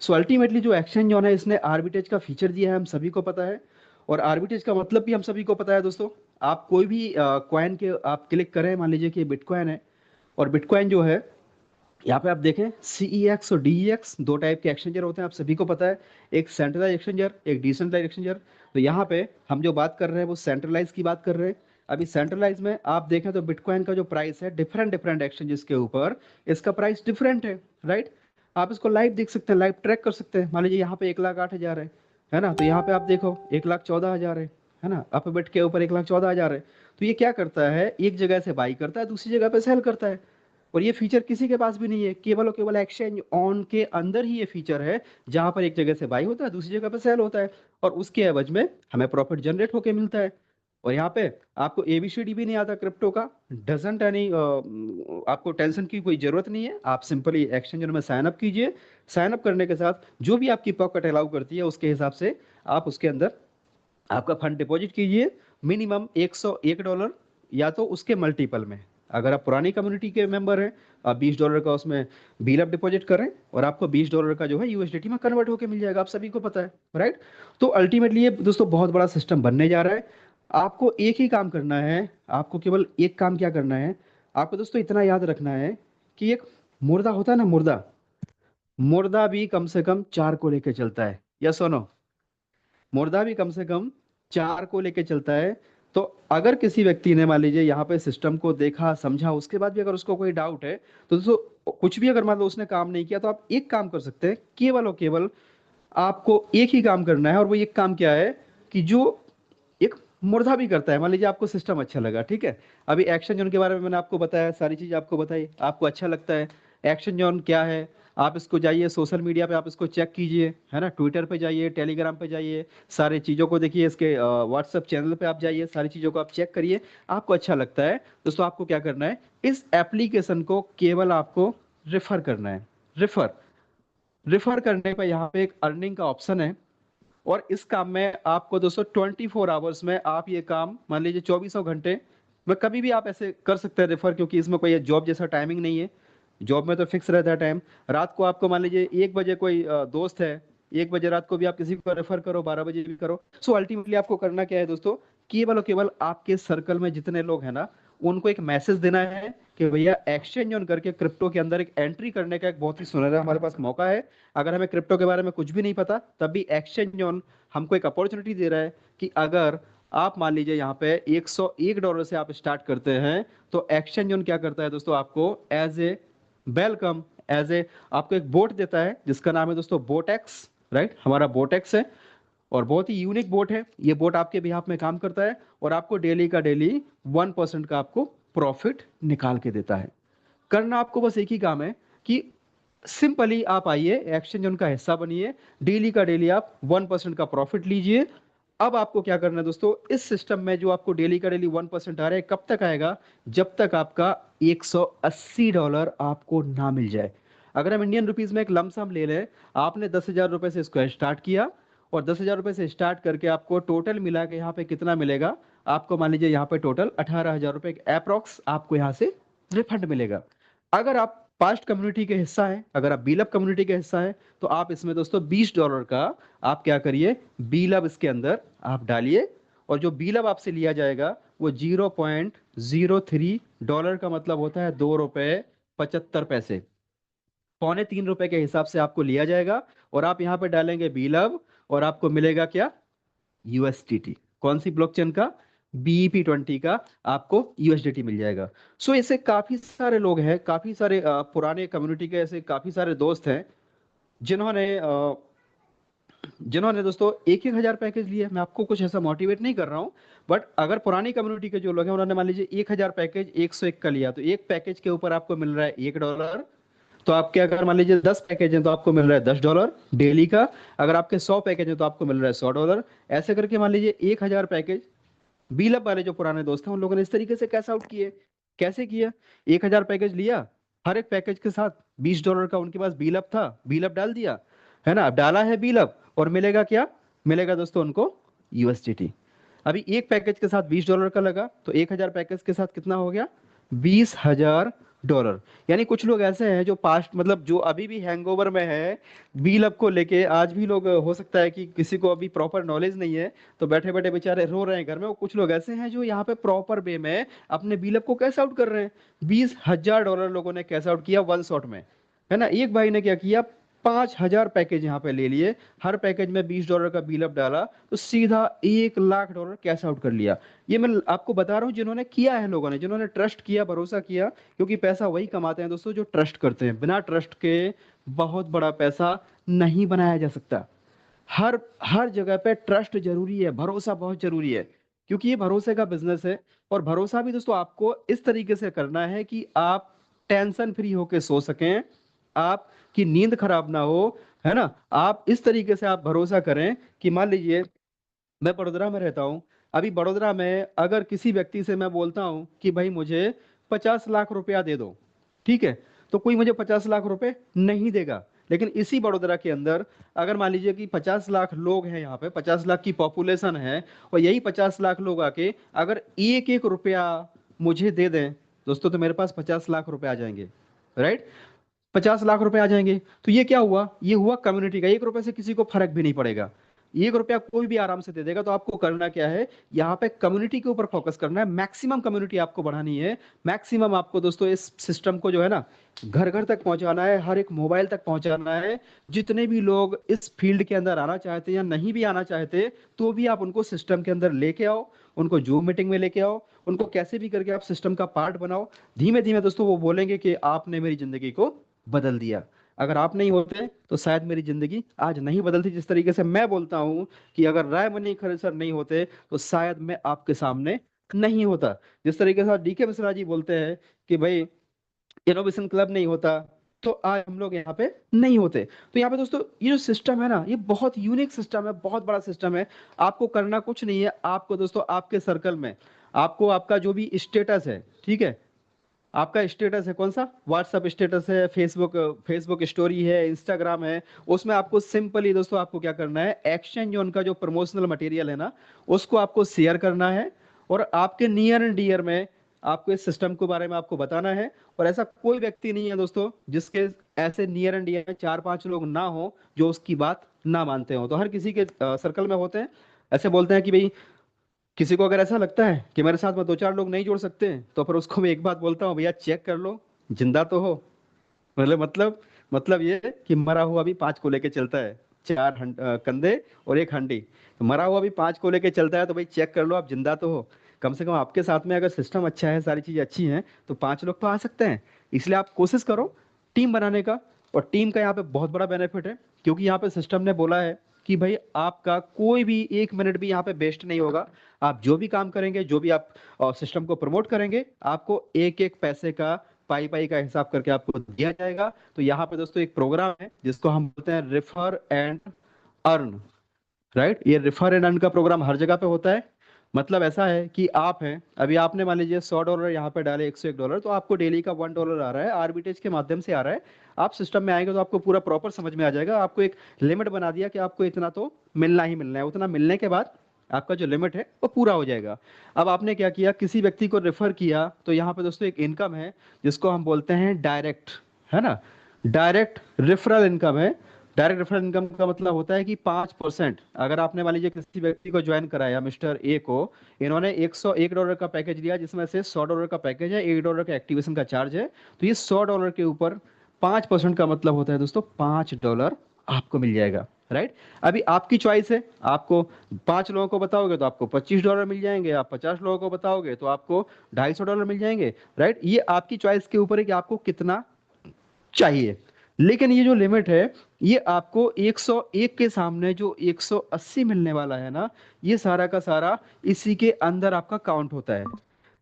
सो अल्टीमेटली जो एक्सचेंज जो है, इसने आर्बिट्रेज का फीचर दिया है, हम सभी को पता है। और आर्बिट्रेज का मतलब भी हम सभी को पता है दोस्तों। आप कोई भी कॉइन के आप क्लिक करें, मान लीजिए कि बिटकॉइन है, और बिटकॉइन जो है यहाँ पे आप देखें CEX और DEX दो टाइप के एक्सचेंजर होते हैं, आप सभी को पता है। एक सेंट्रलाइज एक्सचेंजर, एक डिसेंट्रलाइज एक्सचेंजर। तो यहाँ पे हम जो बात कर रहे हैं वो सेंट्रलाइज की बात कर रहे हैं। अभी सेंट्रलाइज में आप देखें तो बिटकॉइन का जो प्राइस है डिफरेंट डिफरेंट एक्सचेंजेस के ऊपर इसका प्राइस डिफरेंट है। आप इसको लाइव देख सकते हैं, लाइव ट्रैक कर सकते हैं। मान लीजिए यहाँ पे 1,08,000 है ना, तो यहाँ पे आप देखो 1,14,000 है ना, अप बिट के ऊपर 1,14,000 है। तो ये क्या करता है, एक जगह से बाई करता है, दूसरी जगह पे सेल करता है। और ये फीचर किसी के पास भी नहीं है, केवल और केवल एक्सचेंज ऑन के अंदर ही ये फीचर है, जहां पर एक जगह से बाई होता है, दूसरी जगह पे सेल होता है, और उसके एवज में हमें प्रॉफिट जनरेट होके मिलता है। और यहाँ पे आपको ABCD भी नहीं आता क्रिप्टो का, डजेंट एनी, आपको टेंशन की कोई जरूरत नहीं है। आप सिंपली एक्सचेंजर में साइन अप कीजिए। साइन अप करने के साथ जो भी आपकी पॉकेट अलाउ करती है उसके हिसाब से आप उसके अंदर आपका फंड डिपॉजिट कीजिए। मिनिमम $101 या तो उसके मल्टीपल में। अगर आप पुरानी कम्युनिटी के मेंबर हैं, आप $20 का उसमें बीलअप डिपॉजिट करें और आपको $20 का जो है USDT में कन्वर्ट होकर मिल जाएगा, आप सभी को पता है, राइट। तो अल्टीमेटली ये दोस्तों बहुत बड़ा सिस्टम बनने जा रहा है। आपको एक ही काम करना है, आपको केवल एक काम क्या करना है, आपको दोस्तों इतना याद रखना है कि एक मुर्दा होता है ना, मुर्दा, मुर्दा भी कम से कम चार को लेके चलता है, या सुनो, मुर्दा भी कम से कम चार को लेके चलता है। तो अगर किसी व्यक्ति ने मान लीजिए यहाँ पे सिस्टम को देखा समझा, उसके बाद भी अगर उसको कोई डाउट है, तो दोस्तों कुछ भी अगर मान लो उसने काम नहीं किया, तो आप एक काम कर सकते हैं, केवल और केवल आपको एक ही काम करना है। और वो एक काम क्या है कि जो एक मुर्दा भी करता है, मान लीजिए आपको सिस्टम अच्छा लगा, ठीक है। अभी एक्शन जोन के बारे में मैंने आपको बताया, सारी चीज आपको बताई, आपको अच्छा लगता है। एक्शन जोन क्या है, आप इसको जाइए सोशल मीडिया पे, आप इसको चेक कीजिए, है ना, ट्विटर पे जाइए, टेलीग्राम पे जाइए, सारी चीज़ों को देखिए, इसके व्हाट्सएप चैनल पे आप जाइए, सारी चीज़ों को आप चेक करिए। आपको अच्छा लगता है दोस्तों, आपको क्या करना है, इस एप्लीकेशन को केवल आपको रेफर करना है। रेफर रेफर करने पर यहाँ पे एक अर्निंग का ऑप्शन है, और इस काम में आपको दोस्तों 24 आवर्स में आप ये काम, मान लीजिए 2400 घंटे में कभी भी आप ऐसे कर सकते हैं रेफर, क्योंकि इसमें कोई जॉब जैसा टाइमिंग नहीं है। जॉब में तो फिक्स रहता है टाइम। रात को आपको मान लीजिए 1 बजे कोई दोस्त है, 1 बजे रात को भी आप किसी को रेफर करो, 12 बजे भी करो। सो अल्टीमेटली आपको करना क्या है दोस्तों, केवल और केवल आपके सर्कल में जितने लोग हैं ना, उनको एक मैसेज देना है कि भैया एक्सचेंज ऑन करके क्रिप्टो के अंदर एक एंट्री करने का एक बहुत ही सुनहरा हमारे पास मौका है। अगर हमें क्रिप्टो के बारे में कुछ भी नहीं पता, तब भी एक्सचेंज ऑन हमको एक अपॉर्चुनिटी दे रहा है कि अगर आप मान लीजिए यहाँ पे $101 से आप स्टार्ट करते हैं, तो एक्सचेंज ऑन क्या करता है दोस्तों, आपको as a welcome, as a आपको एक बोट देता है, जिसका नाम है दोस्तों बोटेक्स, राइट। हमारा बोटेक्स है, और बहुत ही यूनिक बोट है। ये बोट आपके बिहाफ में काम करता है, और आपको डेली का डेली 1% का आपको प्रॉफिट निकाल के देता है। करना आपको बस एक ही काम है कि सिंपली आप आइए, एक्सचेंज उनका हिस्सा बनिए, डेली का डेली आप 1% का प्रॉफिट लीजिए। अब आपको क्या करना है दोस्तों, इस सिस्टम में जो आपको डेली का डेली 1% आ रहा है, कब तक आएगा, जब तक आपका $180 आपको ना मिल जाए। अगर हम इंडियन रुपीज में एक लमसम ले लें, आपने 10,000 रुपए से इसको स्टार्ट किया, और 10,000 रुपए से स्टार्ट करके आपको टोटल मिला के यहाँ पे कितना मिलेगा, आपको मान लीजिए यहाँ पे टोटल 18,000 रुपए अप्रोक्स आपको यहाँ से रिफंड मिलेगा। अगर आप पास्ट कम्युनिटी के हिस्सा है, अगर आप बीलअप कम्युनिटी के हिस्सा है, तो आप इसमें दोस्तों $20 का आप क्या करिए, बीलअप इसके अंदर आप डालिए, और जो बीलअप आपसे लिया जाएगा वो $0.03 का मतलब होता है ₹2.75, ₹2.75 के हिसाब से आपको लिया जाएगा। और आप यहाँ पे डालेंगे बीलअप, और आपको मिलेगा क्या, USDT। कौन सी ब्लॉकचेन का, BEP20 का आपको USDT मिल जाएगा। सो ऐसे काफी सारे लोग हैं, काफी सारे पुराने कम्युनिटी के ऐसे काफी सारे दोस्त हैं, जिन्होंने जिन्होंने दोस्तों 1-1 हजार पैकेज लिए। मैं आपको कुछ ऐसा मोटिवेट नहीं कर रहा हूँ, बट अगर पुरानी कम्युनिटी के जो लोग हैं, उन्होंने मान लीजिए 1 हजार पैकेज 101 का लिया, तो एक पैकेज के ऊपर आपको मिल रहा है $1। तो आपके अगर मान लीजिए 10 पैकेज हैं, तो आपको मिल रहा है $10 डेली का। अगर आपके 100 पैकेज हैं, तो आपको मिल रहा है $100। ऐसे करके मान लीजिए 1 हजार पैकेज बीलअप वाले जो पुराने दोस्त हैं, उन लोगों ने इस तरीके से कैश आउट किए। कैसे किया, 1 हजार पैकेज लिया, हर एक पैकेज के साथ $20 का उनके पास बीलअप था, बीलअप डाल दिया, है ना, अब डाला है बीलअप, और मिलेगा क्या, मिलेगा दोस्तों उनको USDT। अभी एक पैकेज के साथ $20 का लगा, तो 1 हजार पैकेज के साथ कितना हो गया, 20,000 डॉलर। यानी कुछ लोग ऐसे हैं जो पास्ट मतलब जो अभी भी हैंगओवर में है बिल अप को लेके। आज भी लोग, हो सकता है कि किसी को अभी प्रॉपर नॉलेज नहीं है तो बैठे बैठे बेचारे रो रहे हैं घर में। और कुछ लोग ऐसे हैं जो यहाँ पे प्रॉपर वे में अपने बिल अप को कैश आउट कर रहे हैं। $20,000 लोगों ने कैश आउट किया वन शॉट में, है ना। एक भाई ने क्या किया, 5,000 पैकेज यहाँ पे ले लिए, हर पैकेज में $20 का बिल अप डाला, तो सीधा $1,00,000 कैश आउट कर लिया। ये मैं आपको बता रहा हूँ जिन्होंने किया है, लोगों ने जिन्होंने ट्रस्ट किया, भरोसा किया। क्योंकि पैसा वही कमाते हैं दोस्तों जो ट्रस्ट करते हैं। बिना ट्रस्ट के बहुत बड़ा पैसा नहीं बनाया जा सकता। हर हर जगह पे ट्रस्ट जरूरी है, भरोसा बहुत जरूरी है। क्योंकि ये भरोसे का बिजनेस है। और भरोसा भी दोस्तों आपको इस तरीके से करना है कि आप टेंशन फ्री होके सो सकें, आपकी नींद खराब ना हो, है ना। आप इस तरीके से आप भरोसा करें कि मान लीजिए मैं बड़ोदरा में रहता हूँ। अभी बड़ोदरा में अगर किसी व्यक्ति से मैं बोलता हूँ कि भाई मुझे 50 लाख रुपया दे दो, ठीक है, तो कोई मुझे 50 लाख रुपए नहीं देगा। लेकिन इसी बड़ोदरा के अंदर अगर मान लीजिए कि 50 लाख लोग हैं, यहाँ पे 50 लाख की पॉपुलेशन है, और यही 50 लाख लोग आके अगर एक एक रुपया मुझे दे दें दोस्तों, तो मेरे पास 50 लाख रुपए आ जाएंगे, राइट। 50 लाख रुपए आ जाएंगे। तो ये क्या हुआ, ये हुआ कम्युनिटी का। एक रुपए से किसी को फर्क भी नहीं पड़ेगा, एक रुपया कोई भी आराम से दे देगा। तो आपको करना क्या है, यहाँ पे कम्युनिटी के ऊपर फोकस करना है। मैक्सिमम कम्युनिटी आपको बढ़ानी है। मैक्सिमम आपको दोस्तों इस सिस्टम को जो है ना घर घर तक पहुंचाना है, हर एक मोबाइल तक पहुंचाना है। जितने भी लोग इस फील्ड के अंदर आना चाहते हैं या नहीं भी आना चाहते, तो भी आप उनको सिस्टम के अंदर लेके आओ, उनको जूम मीटिंग में लेके आओ, उनको कैसे भी करके आप सिस्टम का पार्ट बनाओ। धीमे धीमे दोस्तों वो बोलेंगे कि आपने मेरी जिंदगी को बदल दिया। अगर आप नहीं होते तो शायद मेरी जिंदगी आज नहीं बदलती। जिस तरीके से मैं बोलता हूँ कि अगर रायमणि सर नहीं होते तो शायद मैं आपके सामने नहीं होता। जिस तरीके से डीके मिश्रा जी बोलते हैं कि भाई इनोवेशन क्लब नहीं होता तो आज हम लोग यहाँ पे नहीं होते। तो यहाँ पे दोस्तों ये जो सिस्टम है ना, ये बहुत यूनिक सिस्टम है, बहुत बड़ा सिस्टम है। आपको करना कुछ नहीं है। आपको दोस्तों आपके सर्कल में आपको आपका जो भी स्टेटस है, ठीक है, आपका स्टेटस है कौन सा, व्हाट्सअप स्टेटस है, फेसबुक फेसबुक स्टोरी है, इंस्टाग्राम है, उसमें आपको सिंपली दोस्तों आपको क्या करना है, एक्सचेंज जो उनका जो प्रमोशनल मटेरियल है ना, उसको आपको शेयर करना है। और आपके नियर एंड डियर में आपको इस सिस्टम के बारे में आपको बताना है। और ऐसा कोई व्यक्ति नहीं है दोस्तों जिसके ऐसे नियर एंड डियर में 4-5 लोग ना हो जो उसकी बात ना मानते हो। तो हर किसी के सर्कल में होते हैं, ऐसे बोलते हैं कि भाई किसी को अगर ऐसा लगता है कि मेरे साथ में 2-4 लोग नहीं जुड़ सकते, तो फिर उसको मैं एक बात बोलता हूँ, भैया चेक कर लो, जिंदा तो हो। मतलब ये कि मरा हुआ भी 5 को लेके चलता है, कंधे और एक हंडी। तो मरा हुआ भी 5 को लेके चलता है, तो भाई चेक कर लो आप जिंदा तो हो। कम से कम आपके साथ में अगर सिस्टम अच्छा है, सारी चीजें अच्छी हैं, तो 5 लोग तो आ सकते हैं। इसलिए आप कोशिश करो टीम बनाने का। और टीम का यहाँ पे बहुत बड़ा बेनिफिट है, क्योंकि यहाँ पे सिस्टम ने बोला है कि भाई आपका कोई भी 1 मिनट भी यहाँ पे वेस्ट नहीं होगा। आप जो भी काम करेंगे, जो भी आप सिस्टम को प्रमोट करेंगे, आपको एक एक पैसे का पाई पाई का हिसाब करके आपको दिया जाएगा। तो यहाँ पे दोस्तों एक प्रोग्राम है जिसको हम बोलते हैं रेफर एंड अर्न, राइट। ये रेफर एंड अर्न का प्रोग्राम हर जगह पे होता है। मतलब ऐसा है कि आप हैं, अभी आपने मान लीजिए $100 यहाँ पे डाले, $101, तो आपको डेली का $1 आ रहा है, आर्बिट्रेज के माध्यम से आ रहा है। आप सिस्टम में आएंगे तो आपको पूरा प्रॉपर समझ में आ जाएगा। आपको एक लिमिट बना दिया कि आपको इतना तो मिलना ही मिलना है। उतना मिलने के बाद आपका जो लिमिट है वो पूरा हो जाएगा। अब आपने क्या किया, किसी व्यक्ति को रेफर किया, तो यहाँ पे दोस्तों एक इनकम है जिसको हम बोलते हैं डायरेक्ट, है ना। डायरेक्ट रेफरल इनकम है। डायरेक्ट रेफरल इनकम का मतलब होता है कि 5%, अगर आपने मान लीजिए किसी व्यक्ति को ज्वाइन कराया, मिस्टर ए को, इन्होंने $101 का पैकेज लिया, जिसमें से $100 का पैकेज है, $1 का एक्टिवेशन का चार्ज है। तो ये $100 के ऊपर 5% का मतलब होता है दोस्तों $5 आपको मिल जाएगा, राइट। अभी आपकी चॉइस है, आपको 5 लोगों को बताओगे तो आपको $25 मिल जाएंगे, आप 50 लोगों को बताओगे तो आपको $250 मिल जाएंगे, राइट। ये आपकी चॉइस के ऊपर है कि आपको कितना चाहिए। लेकिन ये जो लिमिट है, ये आपको 101 के सामने जो 180 मिलने वाला है ना, ये सारा का सारा इसी के अंदर आपका काउंट होता है।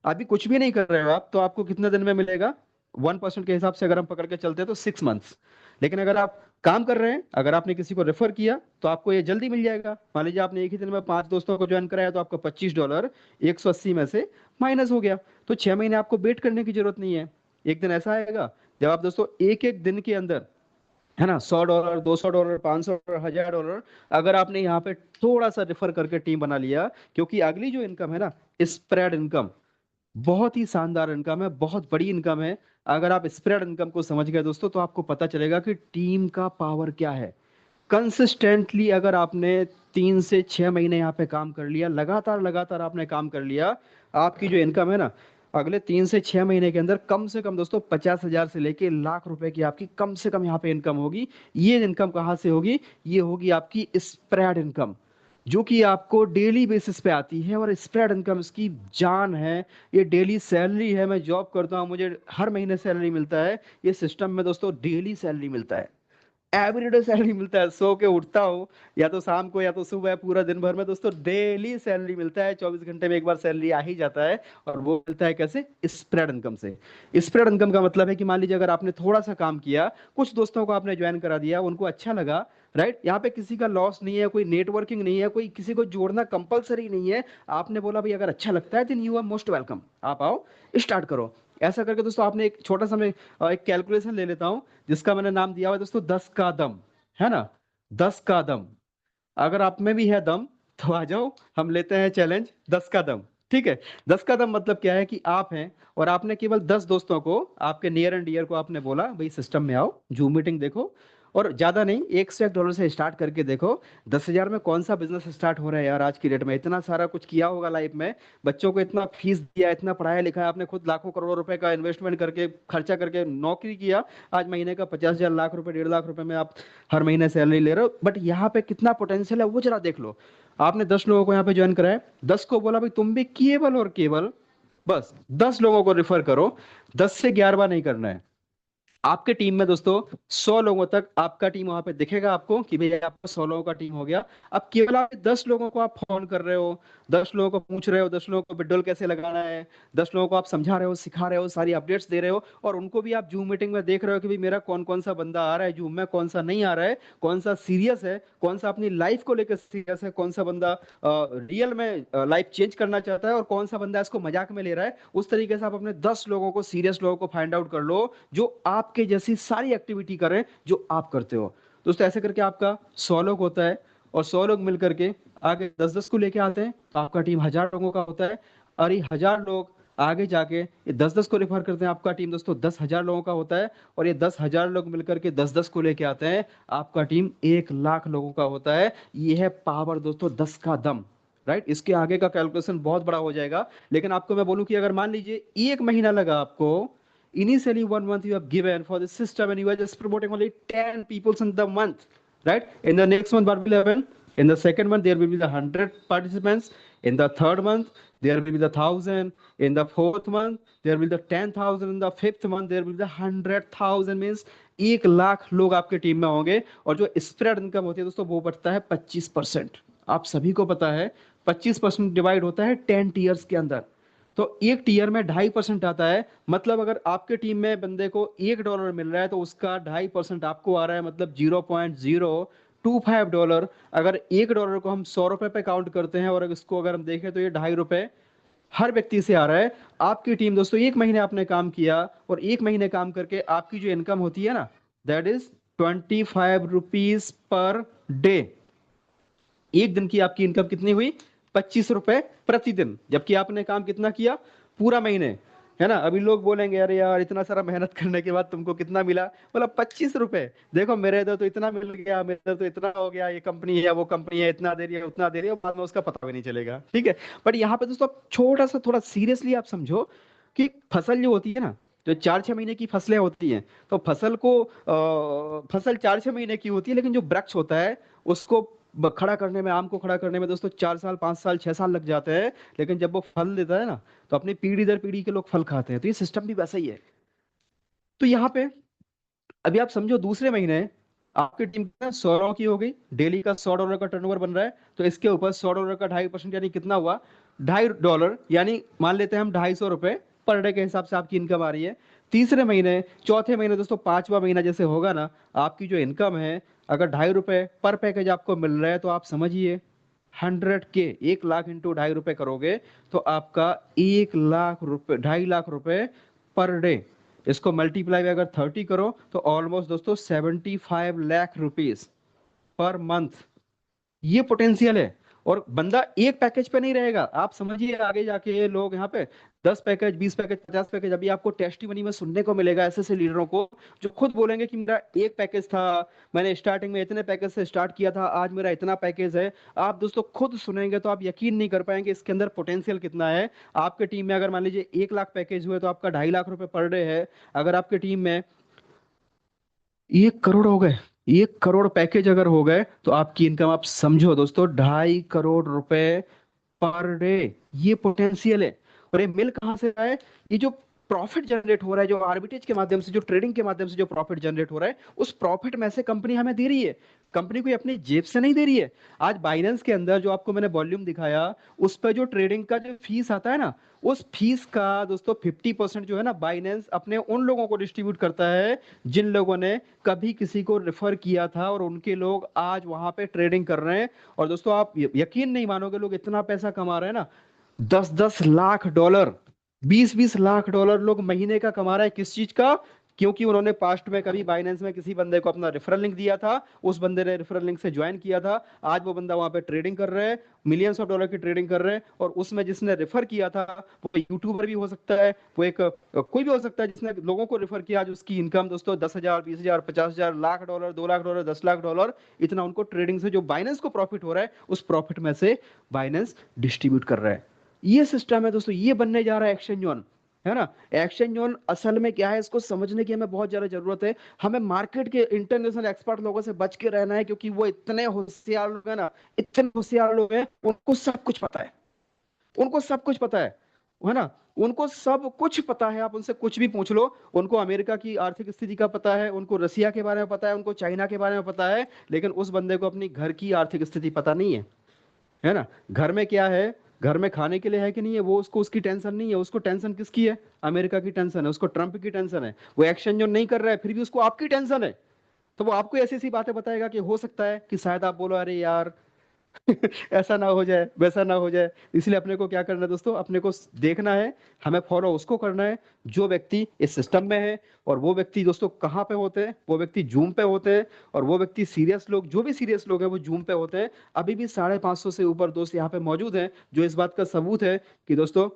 अभी कुछ भी नहीं कर रहे हो आप, तो आपको कितने दिन में मिलेगा, 1% के हिसाब से अगर हम पकड़ के चलते हैं तो 6 मंथ्स। लेकिन अगर आप काम कर रहे हैं, अगर आपने किसी को रेफर किया, तो आपको ये जल्दी मिल जाएगा। मान लीजिए आपने एक ही दिन में 5 दोस्तों को ज्वाइन कराया, तो आपका $25 180 में से माइनस हो गया। तो 6 महीने आपको वेट करने की जरूरत नहीं है। एक दिन ऐसा आएगा जब आप दोस्तों एक एक दिन के अंदर, है ना, $100, $200, $500, $1000, अगर आपने यहाँ पे थोड़ा सा रेफर करके टीम बना लिया, क्योंकि अगली जो इनकम है ना, स्प्रेड इनकम, बहुत ही शानदार इनकम है, बहुत बड़ी इनकम है। अगर आप स्प्रेड इनकम को समझ गए दोस्तों तो आपको पता चलेगा कि टीम का पावर क्या है। कंसिस्टेंटली अगर आपने 3 से 6 महीने यहाँ पे काम कर लिया, लगातार लगातार आपने काम कर लिया, आपकी जो इनकम है ना, अगले 3 से 6 महीने के अंदर कम से कम दोस्तों 50,000 से लेके लाख रुपए की आपकी कम से कम यहाँ पे इनकम होगी। ये इनकम कहाँ से होगी? ये होगी आपकी स्प्रेड इनकम, जो कि आपको डेली बेसिस पे आती है। और स्प्रेड इनकम इसकी जान है। ये डेली सैलरी है। मैं जॉब करता हूँ, मुझे हर महीने सैलरी मिलता है। ये सिस्टम में दोस्तों डेली सैलरी मिलता है, एवरीडे सैलरी मिलता है। सो के उठता हूँ, या तो शाम को या तो सुबह, पूरा दिन भर में दोस्तों डेली सैलरी मिलता है। 24 घंटे में एक बार सैलरी आ ही जाता है। और वो मिलता है कैसे? स्प्रेड इनकम से। स्प्रेड इनकम का मतलब है कि मान लीजिए अगर आपने थोड़ा सा काम किया, कुछ दोस्तों को आपने ज्वाइन करा दिया, उनको अच्छा लगा, राइट? यहाँ पे किसी का लॉस नहीं है, कोई नेटवर्किंग नहीं है, कोई किसी को जोड़ना कंपलसरी नहीं है। आपने बोला भाई अगर अच्छा लगता है then you are most welcome, आप आओ, स्टार्ट करो। ऐसा करके दोस्तों आपने एक छोटा सा, मैं एक कैलकुलेशन ले लेता हूँ जिसका मैंने नाम दिया हुआ है दोस्तों 10 का दम, है ना? 10 का दम। अगर आप में भी है दम तो आ जाओ, हम लेते हैं चैलेंज 10 का दम। ठीक है? 10 का दम मतलब क्या है कि आप हैं और आपने केवल 10 दोस्तों को, आपके नियर एंड डियर को आपने बोला भाई सिस्टम में आओ, जूम मीटिंग देखो, और ज्यादा नहीं, $1 से स्टार्ट करके देखो। 10,000 में कौन सा बिजनेस स्टार्ट हो रहा है यार आज की डेट में? इतना सारा कुछ किया होगा लाइफ में, बच्चों को इतना फीस दिया, इतना पढ़ाया लिखाया आपने, खुद लाखों करोड़ों रुपए का इन्वेस्टमेंट करके, खर्चा करके नौकरी किया। आज महीने का 50,000, लाख रुपए, 1.5 लाख रुपए में आप हर महीने सैलरी ले रहे हो। बट यहाँ पे कितना पोटेंशियल है वो जरा देख लो। आपने 10 लोगों को यहाँ पे ज्वाइन कराया, 10 को बोला भाई तुम भी केवल और केवल बस 10 लोगों को रेफर करो, 10 से 11 नहीं करना है। आपके टीम में दोस्तों 100 लोगों तक आपका टीम वहां पे दिखेगा आपको कि भाई आपका 100 लोगों का टीम हो गया। अब केवल आप 10 लोगों को आप फोन कर रहे हो, 10 लोगों को पूछ रहे हो, 10 लोगों को विड्रॉल कैसे लगाना है, 10 लोगों को आप समझा रहे हो, सिखा रहे हो, सारी अपडेट्स दे रहे हो, और उनको भी आप जूम मीटिंग में देख रहे हो कि भाई मेरा कौन कौन सा बंदा आ रहा है जूम में, कौन सा नहीं आ रहा है, कौन सा सीरियस है, कौन सा अपनी लाइफ को लेकर सीरियस है, कौन सा बंदा रियल में लाइफ चेंज करना चाहता है, और कौन सा बंदा इसको मजाक में ले रहा है। उस तरीके से आप अपने 10 लोगों को, सीरियस लोगों को फाइंड आउट कर लो, जो आपके जैसी सारी एक्टिविटी करें जो आप करते हो। दोस्तों ऐसे करके आपका 100 लोग होता है, और 100 लोग मिलकर के आगे 10-10 को लेके आते हैं तो आपका टीम 1,000 लोगों का होता है। और ये 1,000 लोग आगे जाके ये 10-10 को रेफर करते हैं, आपका टीम दोस्तों 10,000 लोगों का होता है। और ये 10,000 लोग मिलकर के 10-10 को लेके आते हैं, आपका टीम 1,00,000 लोगों का होता है। ये है पावर दोस्तों 10 का दम, राइट? इसके आगे का कैलकुलेशन बहुत बड़ा हो जाएगा। लेकिन आपको मैं बोलूं कि अगर मान लीजिए 1 महीना लगा आपको, initially 1 month you have given for the system and you are just promoting only 10 people in the month, right? In the next month what will happen? In the second month there will be the 100 participants. In the third month there will be the 1,000. In the fourth month there will be the 10,000. In the fifth month there will be the 100,000, means 1,00,000 लोग आपके team में होंगे। और जो spread income होती है दोस्तों वो बढ़ता है 25%। आप सभी को पता है 25% डिवाइड होता है 10 टीयर्स के अंदर। तो एक टीयर में 2.5% आता है। मतलब अगर आपके टीम में बंदे को $1 मिल रहा है तो उसका 2.5% आपको आ रहा है, मतलब $0.025। अगर $1 को हम ₹100 पे काउंट करते हैं, और इसको अगर हम देखें तो ये ₹2.5 हर व्यक्ति से आ रहा है। आपकी टीम दोस्तों 1 महीने आपने काम किया, और 1 महीने काम करके आपकी जो इनकम होती है ना, दैट इज ₹25 पर डे। एक दिन की आपकी इनकम कितनी हुई? ₹25 प्रतिदिन, जबकि आपने काम कितना किया? पूरा महीने, है ना? अभी लोग बोलेंगे अरे यार इतना सारा मेहनत करने के बाद तुमको कितना मिला? बोला ₹25। देखो मेरे इधर तो इतना मिल गया, मेरे इधर तो इतना हो गया, ये कंपनी है वो कंपनी है, इतना दे रही है उतना दे रही है, बाद में उसका पता भी नहीं चलेगा। ठीक है? बट यहाँ पे दोस्तों आप छोटा सा, थोड़ा सीरियसली आप समझो कि फसल जो होती है ना, जो 4-6 महीने की फसलें होती हैं, तो फसल को फसल 4-6 महीने की होती है, लेकिन जो वृक्ष होता है उसको खड़ा करने में, आम को खड़ा करने में दोस्तों 4 साल, 5 साल, 6 साल लग जाते हैं। लेकिन जब वो फल देता है ना, तो अपनी पीढ़ी दर पीढ़ी के लोग फल खाते हैं। तो ये सिस्टम भी वैसा ही है। तो यहाँ पे अभी आप समझो दूसरे महीने आपकी टीम 100 की हो गई, डेली का $100 का टर्नओवर बन रहा है। तो इसके ऊपर $100 का 2.5% यानी कितना हुआ? $2.5, यानी मान लेते हैं हम ₹250 पर डे के हिसाब से आपकी इनकम आ रही है। तीसरे महीने, चौथे महीने दोस्तों, 5वां महीना जैसे होगा ना, आपकी जो इनकम है, अगर ₹2.5 पर पैकेज आपको मिल रहा है तो आप समझिए 100K, 1,00,000 इंटू ₹2.5 करोगे तो आपका 1,00,000 रुपए, ₹2.5 लाख पर डे। इसको मल्टीप्लाई अगर 30 करो तो ऑलमोस्ट दोस्तों 75 लाख रुपीज पर मंथ। ये पोटेंशियल है। और बंदा एक पैकेज पे नहीं रहेगा, आप समझिए आगे जाके ये लोग यहाँ पे 10 पैकेज, 20 पैकेज, 50 पैकेज अभी आपको टेस्टिमनी में सुनने को मिलेगा ऐसे ऐसे लीडरों को जो खुद बोलेंगे कि मेरा एक पैकेज था, मैंने स्टार्टिंग में इतने पैकेज से स्टार्ट किया था, आज मेरा इतना पैकेज है। आप दोस्तों खुद सुनेंगे तो आप यकीन नहीं कर पाएंगे इसके अंदर पोटेंशियल कितना है। आपके टीम में अगर मान लीजिए 1 लाख पैकेज हुए तो आपका 2.5 लाख रुपए पर डे है। अगर आपके टीम में 1 करोड़ हो गए, 1 करोड़ पैकेज अगर हो गए तो आपकी इनकम आप समझो दोस्तों 2.5 करोड़ रुपए पर डे। ये पोटेंशियल है। और ये मिल कहाँ से रहा है? ये जो प्रॉफिट जनरेट हो रहा है, जो आर्बिट्रेज के माध्यम से, जो ट्रेडिंग के माध्यम से जो प्रॉफिट जनरेट हो रहा है, उस प्रॉफिट में से कंपनी हमें दे रही है। कंपनी कोई अपनी जेब से नहीं दे रही है। आज बाइनेंस के अंदर जो आपको मैंने वॉल्यूम दिखाया, उस पर जो ट्रेडिंग का जो फीस आता है ना, उस फीस का दोस्तों 50% जो है ना, बाइनेंस अपने उन लोगों को डिस्ट्रीब्यूट करता है जिन लोगों ने कभी किसी को रेफर किया था और उनके लोग आज वहां पे ट्रेडिंग कर रहे हैं। और दोस्तों आप यकीन नहीं मानोगे, लोग इतना पैसा कमा रहे हैं ना, 10-10 लाख डॉलर, 20-20 लाख डॉलर लोग महीने का कमा रहे हैं। किस चीज का? क्योंकि उन्होंने पास्ट में कभी बाइनेंस में किसी बंदे को अपना रेफरल लिंक दिया था, उस बंदे ने रेफरल लिंक से ज्वाइन किया था, आज वो बंदा वहां पे ट्रेडिंग कर रहे हैं, मिलियंस ऑफ डॉलर की ट्रेडिंग कर रहे हैं। और उसमें जिसने रेफर किया था, वो यूट्यूबर भी हो सकता है, वो एक कोई भी हो सकता है जिसने लोगों को रेफर किया, आज उसकी इनकम दोस्तों 10,000, 20,000, 50,000, lakh dollar, 2 lakh dollar, 10 lakh dollar, इतना उनको ट्रेडिंग से जो बाइनेंस को प्रॉफिट हो रहा है, उस प्रॉफिट में से बाइनेंस डिस्ट्रीब्यूट कर रहा है। ये सिस्टम है दोस्तों, ये बनने जा रहा है एक्सचेंज ऑन, है ना। एक्सचेंज ऑन असल में क्या है, इसको समझने की हमें बहुत ज्यादा जरूरत है। हमें मार्केट के इंटरनेशनल एक्सपर्ट लोगों से बच के रहना है, क्योंकि वो इतने होशियार लोग हैं ना, इतने होशियार लोग हैं, उनको सब कुछ पता है। उनको सब कुछ पता है ना। उनको सब कुछ पता है, आप उनसे कुछ भी पूछ लो। उनको अमेरिका की आर्थिक स्थिति का पता है, उनको रसिया के बारे में पता है, उनको चाइना के बारे में पता है, लेकिन उस बंदे को अपनी घर की आर्थिक स्थिति पता नहीं है ना। घर में क्या है, घर में खाने के लिए है कि नहीं है, वो उसको, उसकी टेंशन नहीं है। उसको टेंशन किसकी है? अमेरिका की टेंशन है, उसको ट्रंप की टेंशन है। वो एक्सचेंज जो नहीं कर रहा है, फिर भी उसको आपकी टेंशन है। तो वो आपको ऐसी ऐसी बातें बताएगा कि हो सकता है कि शायद आप बोलो अरे यार ऐसा ना हो जाए, वैसा ना हो जाए। इसलिए अपने को क्या करना है दोस्तों, अपने को देखना है, हमें फॉलो उसको करना है जो व्यक्ति इस सिस्टम में है। और वो व्यक्ति दोस्तों कहाँ पे होते हैं? वो व्यक्ति जूम पे होते हैं। और वो व्यक्ति सीरियस लोग, जो भी सीरियस लोग हैं, वो जूम पे होते हैं। अभी भी 550 से ऊपर दोस्त यहाँ पे मौजूद हैं, जो इस बात का सबूत है कि दोस्तों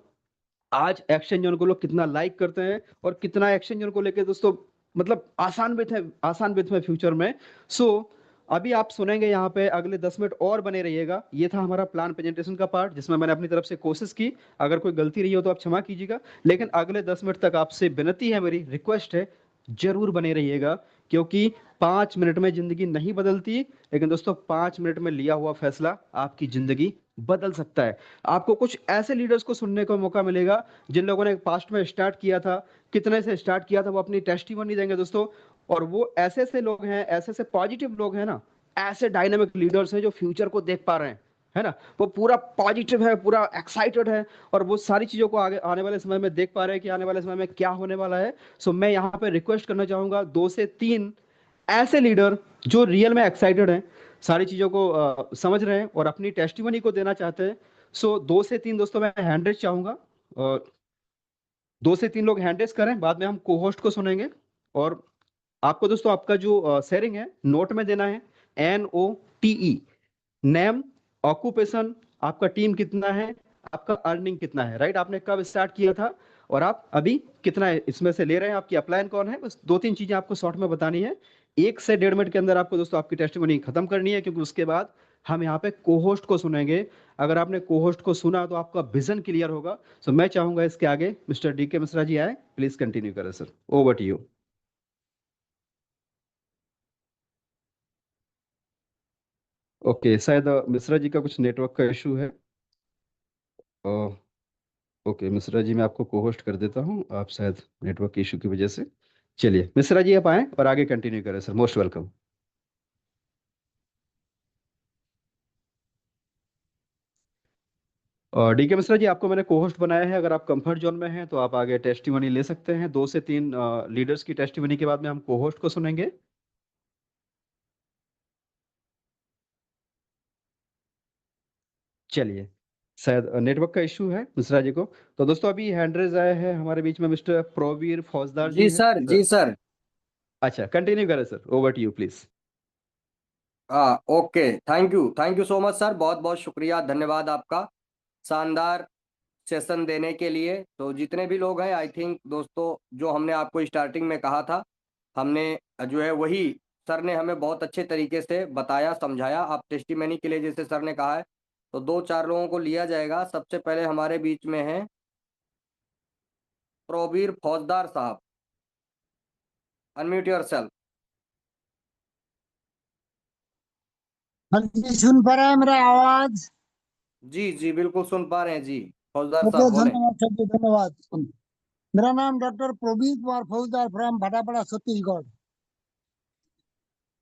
आज एक्सचेंज जोन को लोग कितना लाइक करते हैं, और कितना एक्सचेंज जोन को लेके दोस्तों मतलब आसान विथ है, आसान विथ में फ्यूचर में। सो अभी आप सुनेंगे यहाँ पे, अगले 10 मिनट और बने रहिएगा। ये था हमारा प्लान प्रेजेंटेशन का पार्ट, जिसमें मैंने अपनी तरफ से कोशिश की। अगर कोई गलती रही हो तो आप क्षमा कीजिएगा, लेकिन अगले 10 मिनट तक आपसे विनती है, मेरी रिक्वेस्ट है, जरूर बने रहिएगा। क्योंकि 5 मिनट में जिंदगी नहीं बदलती, लेकिन दोस्तों 5 मिनट में लिया हुआ फैसला आपकी जिंदगी बदल सकता है। आपको कुछ ऐसे लीडर्स को सुनने का मौका मिलेगा जिन लोगों ने पास्ट में स्टार्ट किया था, कितने से स्टार्ट किया था, वो अपनी टेस्टिमनी देंगे दोस्तों। और वो ऐसे ऐसे लोग हैं, ऐसे ऐसे पॉजिटिव लोग हैं ना, ऐसे डायनामिक लीडर्स हैं जो फ्यूचर को देख पा रहे हैं, है ना। वो पूरा पॉजिटिव है, पूरा एक्साइटेड है, और वो सारी चीजों को आगे आने वाले समय में देख पा रहे हैं कि आने वाले समय में क्या होने वाला है। सो मैं यहाँ पे रिक्वेस्ट करना चाहूंगा 2 से 3 ऐसे लीडर जो रियल में एक्साइटेड हैं, सारी चीजों को समझ रहे हैं और अपनी टेस्टिमनी को देना चाहते हैं। सो 2 से 3 दोस्तों मैं हैंड रेज चाहूंगा, और 2 से 3 लोग हैंड रेज करें, बाद में हम को होस्ट को सुनेंगे। और आपको दोस्तों आपका जो शेयरिंग है नोट में देना है, NOTE, नेम, ऑक्यूपेशन, आपका टीम कितना है, आपका अर्निंग कितना है, राइट, आपने कब स्टार्ट किया था, और आप अभी कितना है इसमें से ले रहे हैं, आपकी अपलाइन कौन है। बस 2-3 चीजें आपको शॉर्ट में बतानी है। 1 से 1.5 मिनट के अंदर आपको दोस्तों आपकी टेस्टिमनी खत्म करनी है, क्योंकि उसके बाद हम यहाँ पे कोहोस्ट को सुनेंगे। अगर आपने कोहोस्ट को सुना तो आपका विजन क्लियर होगा। सो मैं चाहूंगा इसके आगे मिस्टर DK मिश्रा जी आए, प्लीज कंटिन्यू करें sir, over to you. Okay, शायद मिश्रा जी का कुछ नेटवर्क का इशू है। ओके मिश्रा जी, मैं आपको को होस्ट कर देता हूँ, आप शायद नेटवर्क इशू की वजह से। चलिए मिश्रा जी आप आए और आगे कंटिन्यू करें सर, मोस्ट वेलकम। और DK मिश्रा जी, आपको मैंने को होस्ट बनाया है। अगर आप कंफर्ट जोन में हैं तो आप आगे टेस्टिमनी ले सकते हैं। 2 से 3 लीडर्स की टेस्टिमनी के बाद में हम को होस्ट को सुनेंगे। चलिए, शायद नेटवर्क का इशू है मिश्रा जी को। तो दोस्तों अभी हैंड रेज आए हैं हमारे बीच में, मिस्टर प्रोवीर फौजदार जी जी हैं सर, सर। जी सर। अच्छा, कंटिन्यू करें sir, over to you please. हाँ, okay, thank you so much sir, बहुत बहुत शुक्रिया, धन्यवाद आपका। शानदार सेशन देने के लिए। तो जितने भी लोग हैं, आई थिंक दोस्तों, जो हमने आपको स्टार्टिंग में कहा था, हमने जो है वही सर ने हमें बहुत अच्छे तरीके से बताया, समझाया। आप टेस्टिमनी के लिए जैसे सर ने कहा है, तो 2-4 लोगों को लिया जाएगा। सबसे पहले हमारे बीच में है प्रोबीर फौजदार साहब। Unmute yourself. हाँ जी, सुन पा रहा है मेरा आवाज? जी जी, बिल्कुल सुन पा रहे हैं जी। फौजदार ओके, साहब बोले। धन्यवाद सर जी, धन्यवाद। मेरा नाम डॉक्टर प्रवीण कुमार फौजदार फ्रॉम भाटापाड़ा, छत्तीसगढ़।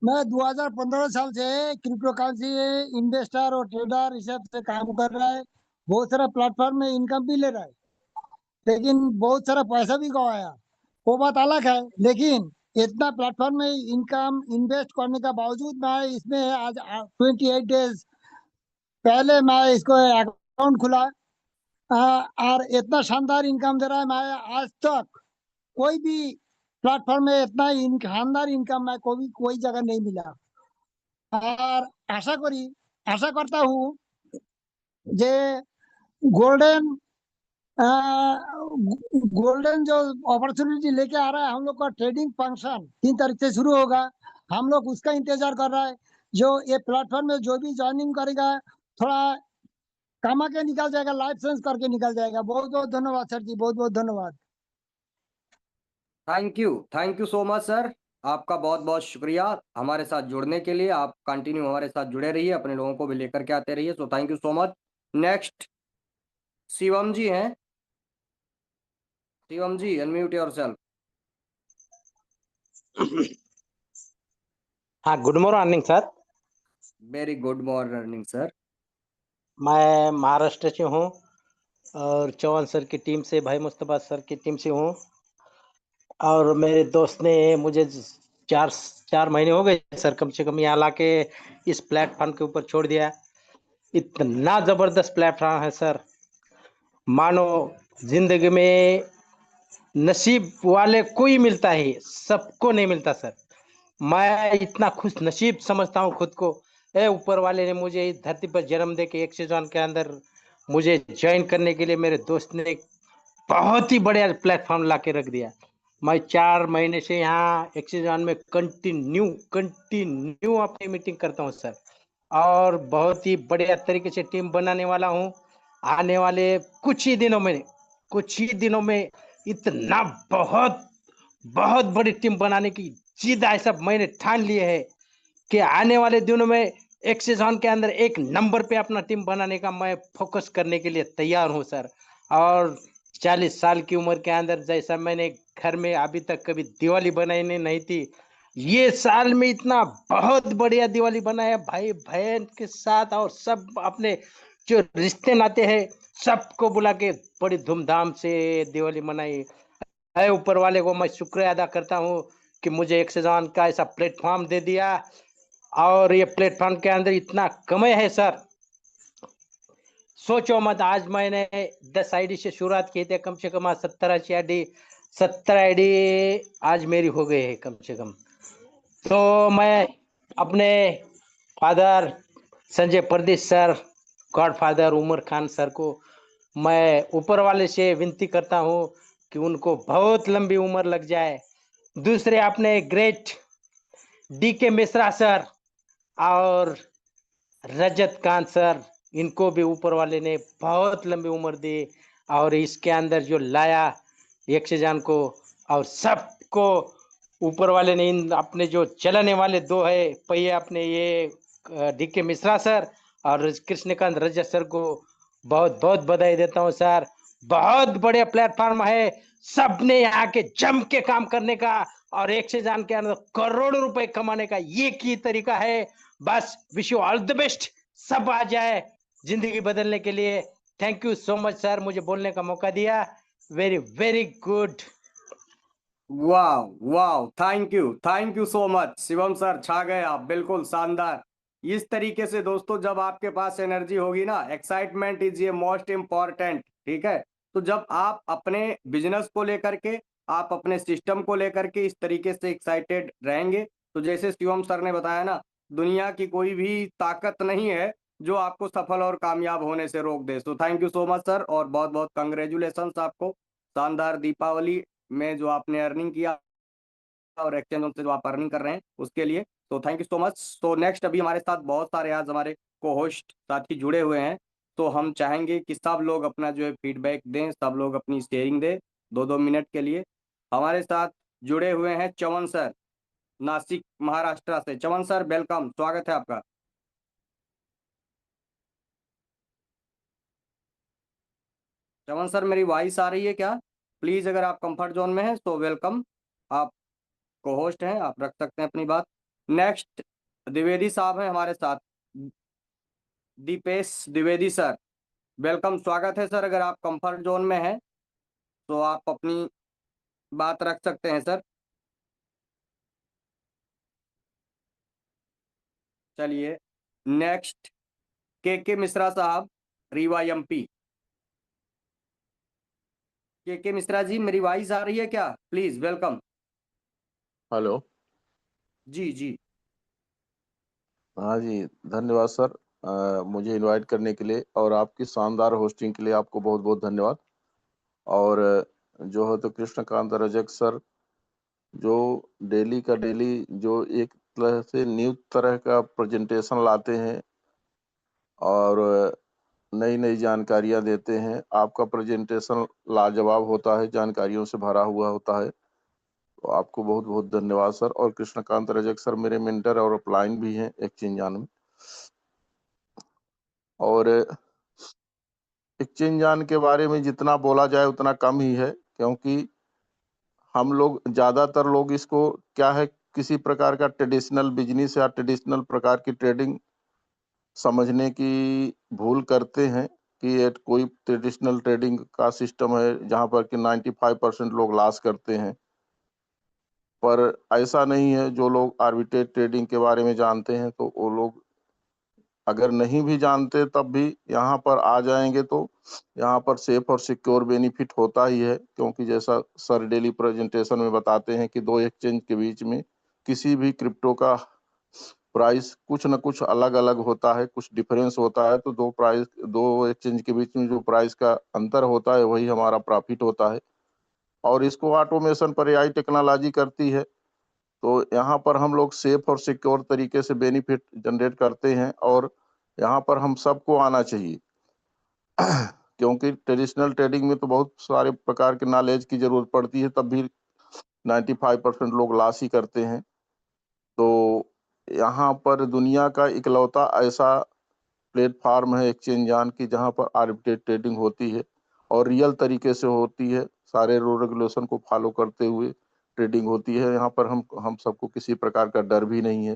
मैं 2015 साल से क्रिप्टो करेंसी इन्वेस्टर और ट्रेडर इस सब से काम कर रहा है। बहुत सारा प्लेटफॉर्म में इनकम भी ले रहा है, लेकिन बहुत सारा पैसा भी गवाया, वो बात अलग है। लेकिन इतना प्लेटफॉर्म में इनकम इन्वेस्ट करने का बावजूद मैं इसमें आज 28 डेज पहले मैं इसको अकाउंट खुला, और इतना शानदार इनकम दे रहा है। मैं आज तक कोई भी प्लेटफॉर्म में इतना शानदार इनकम मैं कोई जगह नहीं मिला। और आशा करी आशा करता हूँ जे गोल्डन गोल्डन जो अपॉर्चुनिटी लेके आ रहा है हम लोग का, ट्रेडिंग फंक्शन 3 तारीख से शुरू होगा। हम लोग उसका इंतजार कर रहा है। जो ये प्लेटफॉर्म में जो भी ज्वाइनिंग करेगा, थोड़ा कमा के निकल जाएगा, लाइसेंस करके निकल जाएगा। बहुत बहुत धन्यवाद सर जी, बहुत बहुत धन्यवाद। Thank you so much sir. आपका बहुत बहुत शुक्रिया हमारे साथ जुड़ने के लिए। आप कंटिन्यू हमारे साथ जुड़े रहिए, अपने लोगों को भी लेकर के आते रहिए। So thank you so much. Next Shivam ji हैं। Shivam ji, unmute yourself. हाँ, good morning sir. Very good morning sir. मैं महाराष्ट्र से हूँ और चौहान सर की टीम से, भाई मुस्तफा सर की टीम से हूँ। और मेरे दोस्त ने मुझे चार चार महीने हो गए सर, कम से कम यहाँ लाके इस प्लेटफॉर्म के ऊपर छोड़ दिया। इतना जबरदस्त प्लेटफॉर्म है सर, मानो जिंदगी में नसीब वाले को ही मिलता है, सबको नहीं मिलता सर। मैं इतना खुश नसीब समझता हूँ खुद को। ऊपर वाले ने मुझे इस धरती पर जन्म दे के एक्सीजन के अंदर मुझे ज्वाइन करने के लिए मेरे दोस्त ने एक बहुत ही बढ़िया प्लेटफॉर्म ला के रख दिया। मैं 4 महीने से यहाँ एक्सीजन में कंटिन्यू अपनी मीटिंग करता हूँ सर, और बहुत ही बढ़िया तरीके से टीम बनाने वाला हूँ। आने वाले कुछ ही दिनों में इतना बहुत बहुत बड़ी टीम बनाने की जिद ऐसा मैंने ठान ली है कि आने वाले दिनों में एक्सीजन के अंदर एक नंबर पे अपना टीम बनाने का मैं फोकस करने के लिए तैयार हूं सर। और 40 साल की उम्र के अंदर जैसा मैंने घर में अभी तक कभी दिवाली बनाई नहीं थी, ये साल में इतना बहुत बढ़िया दिवाली बनाया भाई बहन के साथ, और सब अपने जो रिश्ते नाते हैं सबको बुला के बड़ी धूमधाम से दिवाली मनाई है। ऊपर वाले को मैं शुक्र अदा करता हूँ कि मुझे एक्सीजन का ऐसा प्लेटफॉर्म दे दिया। और ये प्लेटफॉर्म के अंदर इतना कमाई है सर, सोचो मत। आज मैंने 10 आईडी से शुरुआत की थी, कम से कम आज 70 आईडी आज मेरी हो गई है कम से कम। तो मैं अपने father Sanjay Pradesh sir, godfather Umar Khan sir को मैं ऊपर वाले से विनती करता हूँ कि उनको बहुत लंबी उम्र लग जाए। दूसरे अपने ग्रेट DK मिश्रा सर और रजत कांत सर, इनको भी ऊपर वाले ने बहुत लंबी उम्र दी और इसके अंदर जो लाया यक्षजान को, और सबको ऊपर वाले ने इन अपने जो चलाने वाले दो है पहिए अपने, ये DK मिश्रा सर और कृष्णकांत रजत सर को बहुत बहुत बधाई देता हूँ सर। बहुत बढ़िया प्लेटफॉर्म है, सबने यहाँ के जम के काम करने का और यक्षजान के अंदर करोड़ों रुपए कमाने का ये की तरीका है। बस wish you all the best, सब आ जाए जिंदगी बदलने के लिए। Thank you so much sir, मुझे बोलने का मौका दिया। Very very good. वाह वाह, thank you so much Shivam sir, छा गए आप, बिल्कुल शानदार। इस तरीके से दोस्तों, जब आपके पास एनर्जी होगी ना, एक्साइटमेंट इज ये मोस्ट इम्पॉर्टेंट, ठीक है। तो जब आप अपने बिजनेस को लेकर के, आप अपने सिस्टम को लेकर के इस तरीके से एक्साइटेड रहेंगे, तो जैसे शिवम सर ने बताया ना, दुनिया की कोई भी ताकत नहीं है जो आपको सफल और कामयाब होने से रोक दे। So thank you so much sir, और बहुत बहुत कंग्रेचुलेशन आपको शानदार दीपावली में जो आपने अर्निंग किया और एक्सचेंज से जो आप अर्निंग कर रहे हैं उसके लिए। तो थैंक यू सो मच। तो नेक्स्ट अभी हमारे साथ बहुत सारे आज हमारे को होस्ट साथी जुड़े हुए हैं, तो हम चाहेंगे कि सब लोग अपना जो है फीडबैक दें, सब लोग अपनी शेयरिंग दें 2-2 मिनट के लिए। हमारे साथ जुड़े हुए हैं चवन सर, नासिक महाराष्ट्र से। चवन सर वेलकम, स्वागत है आपका। चवन सर मेरी वॉइस आ रही है क्या? प्लीज अगर आप कंफर्ट जोन में हैं तो वेलकम, आप को होस्ट हैं, आप रख सकते हैं अपनी बात। नेक्स्ट द्विवेदी साहब हैं हमारे साथ, दीपेश द्विवेदी सर, वेलकम, स्वागत है सर। अगर आप कंफर्ट जोन में हैं तो आप अपनी बात रख सकते हैं सर। चलिए नेक्स्ट के मिश्रा साहब, रीवा एमपी। के मिश्रा जी मेरी वॉइस आ रही है क्या? Please welcome. हेलो। जी जी। हाँ जी, धन्यवाद सर, मुझे इनवाइट करने के लिए और आपकी शानदार होस्टिंग के लिए आपको बहुत बहुत धन्यवाद। और जो है तो कृष्णकांत रजक सर, जो डेली का डेली जो एक तरह से न्यू तरह का प्रेजेंटेशन लाते हैं और नई नई जानकारियां देते हैं। आपका प्रेजेंटेशन लाजवाब होता है, जानकारियों से भरा हुआ होता है, तो आपको बहुत बहुत धन्यवाद सर। और कृष्णकांत रजक सर मेरे मेंटर और अपलाइन भी हैं एक्सचेंजान में। और एक्सचेंजान के बारे में जितना बोला जाए उतना कम ही है, क्योंकि हम लोग ज्यादातर लोग इसको क्या है, किसी प्रकार का ट्रेडिशनल बिजनेस या ट्रेडिशनल प्रकार की ट्रेडिंग समझने की भूल करते हैं कि ये कोई ट्रेडिशनल ट्रेडिंग का सिस्टम है जहां पर कि 95% लोग लॉस करते हैं। पर ऐसा नहीं है। जो लोग आर्बिट्रेज ट्रेडिंग के बारे में जानते हैं तो वो लोग अगर नहीं भी जानते तब भी यहाँ पर आ जाएंगे तो यहाँ पर सेफ और सिक्योर बेनिफिट होता ही है, क्योंकि जैसा सर डेली प्रेजेंटेशन में बताते हैं कि दो एक्सचेंज के बीच में किसी भी क्रिप्टो का प्राइस कुछ न कुछ अलग अलग होता है, कुछ डिफरेंस होता है। तो दो एक्सचेंज के बीच में जो प्राइस का अंतर होता है वही हमारा प्रॉफिट होता है। और इसको ऑटोमेशन पर एआई टेक्नोलॉजी करती है। तो यहाँ पर हम लोग सेफ और सिक्योर तरीके से बेनिफिट जनरेट करते हैं, और यहाँ पर हम सबको आना चाहिए क्योंकि ट्रेडिशनल ट्रेडिंग में तो बहुत सारे प्रकार के नॉलेज की जरूरत पड़ती है, तब भी 95% लोग लॉस ही करते हैं। तो यहाँ पर दुनिया का इकलौता ऐसा प्लेटफॉर्म है एक्सचेंजान की जहाँ पर आर्बिट्रेज ट्रेडिंग होती है और रियल तरीके से होती है, सारे रूल रेगुलेशन को फॉलो करते हुए ट्रेडिंग होती है। यहाँ पर हम सबको किसी प्रकार का डर भी नहीं है।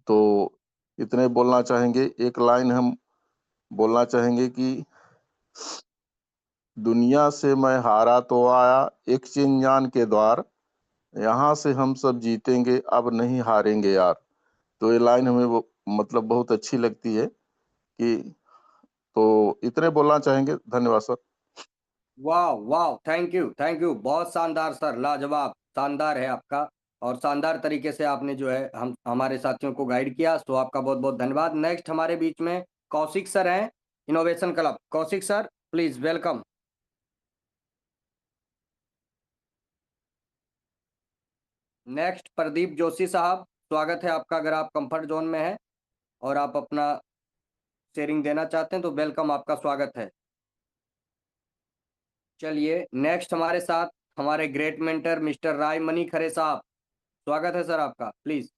तो इतने बोलना चाहेंगे। एक लाइन हम बोलना चाहेंगे कि दुनिया से मैं हारा तो आया एक्सचेंजान के द्वार, यहाँ से हम सब जीतेंगे अब नहीं हारेंगे यार। तो ये लाइन हमें मतलब बहुत अच्छी लगती है कि, तो इतने बोलना चाहेंगे। धन्यवाद सर। वाह वाह, थैंक यू, बहुत शानदार सर, लाजवाब, शानदार है आपका, और शानदार तरीके से आपने जो है हम हमारे साथियों को गाइड किया, तो आपका बहुत बहुत धन्यवाद। नेक्स्ट हमारे बीच में कौशिक सर हैं, innovation club. Kaushik sir please welcome. Next Pradeep Joshi साहब, स्वागत है आपका। अगर आप कंफर्ट जोन में हैं और आप अपना शेयरिंग देना चाहते हैं तो वेलकम, आपका स्वागत है। चलिए नेक्स्ट हमारे साथ हमारे ग्रेट मेंटर मिस्टर राय मनी खरे साहब, स्वागत है सर आपका, प्लीज।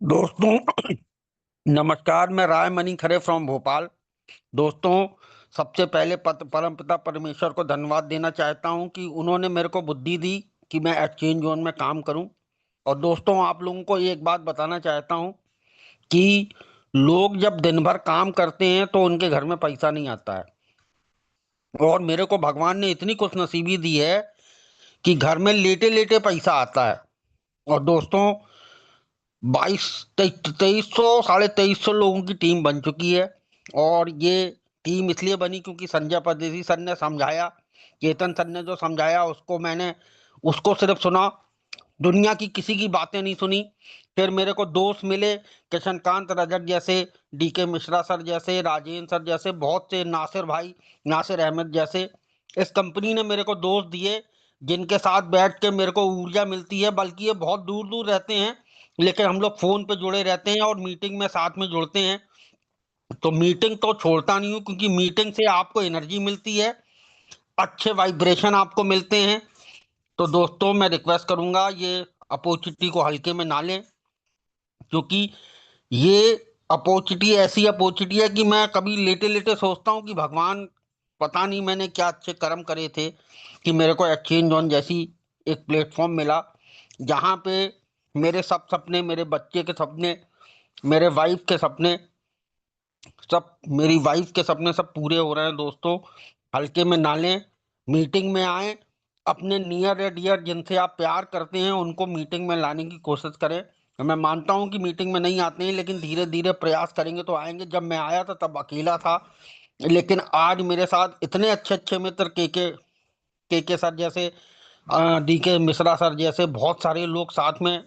दोस्तों नमस्कार, मैं राय मनी खरे फ्रॉम भोपाल। दोस्तों सबसे पहले परमपिता परमेश्वर को धन्यवाद देना चाहता हूं कि उन्होंने मेरे को बुद्धि दी कि मैं एक्सचेंज जोन में काम करूं। और दोस्तों आप लोगों को एक बात बताना चाहता हूं कि लोग जब दिन भर काम करते हैं तो उनके घर में पैसा नहीं आता है, और मेरे को भगवान ने इतनी खुशनसीबी दी है कि घर में लेटे लेटे पैसा आता है। और दोस्तों 2300 2350 लोगों की टीम बन चुकी है, और ये टीम इसलिए बनी क्योंकि संजय परदेसी सर ने समझाया, चेतन सर ने जो समझाया उसको मैंने उसको सिर्फ सुना, दुनिया की किसी की बातें नहीं सुनी। फिर मेरे को दोस्त मिले, किशनकांत रजक जैसे, डीके मिश्रा सर जैसे, राजेंद्र सर जैसे, बहुत से, नासिर भाई, नासिर अहमद जैसे। इस कंपनी ने मेरे को दोस्त दिए जिनके साथ बैठ के मेरे को ऊर्जा मिलती है। बल्कि ये बहुत दूर दूर रहते हैं, लेकिन हम लोग फोन पे जुड़े रहते हैं और मीटिंग में साथ में जुड़ते हैं। तो मीटिंग तो छोड़ता नहीं हूँ, क्योंकि मीटिंग से आपको एनर्जी मिलती है, अच्छे वाइब्रेशन आपको मिलते हैं। तो दोस्तों मैं रिक्वेस्ट करूंगा, ये अपॉर्चुनिटी को हल्के में ना लें, क्योंकि ये अपॉर्चुनिटी ऐसी अपॉर्चुनिटी है कि मैं कभी लेटे लेटे सोचता हूँ कि भगवान, पता नहीं मैंने क्या अच्छे कर्म करे थे कि मेरे को एक्सचेंज ऑन जैसी एक प्लेटफॉर्म मिला, जहाँ पे मेरे सब सपने, मेरे बच्चे के सपने, मेरे वाइफ के सपने, सब, मेरी वाइफ के सपने सब पूरे हो रहे हैं। दोस्तों हल्के में ना लें, मीटिंग में आए, अपने नियर एंड डियर जिनसे आप प्यार करते हैं उनको मीटिंग में लाने की कोशिश करें। मैं मानता हूं कि मीटिंग में नहीं आते हैं, लेकिन धीरे धीरे प्रयास करेंगे तो आएंगे। जब मैं आया था तब अकेला था, लेकिन आज मेरे साथ इतने अच्छे अच्छे मित्र, के सर जैसे, डीके मिश्रा सर जैसे बहुत सारे लोग साथ में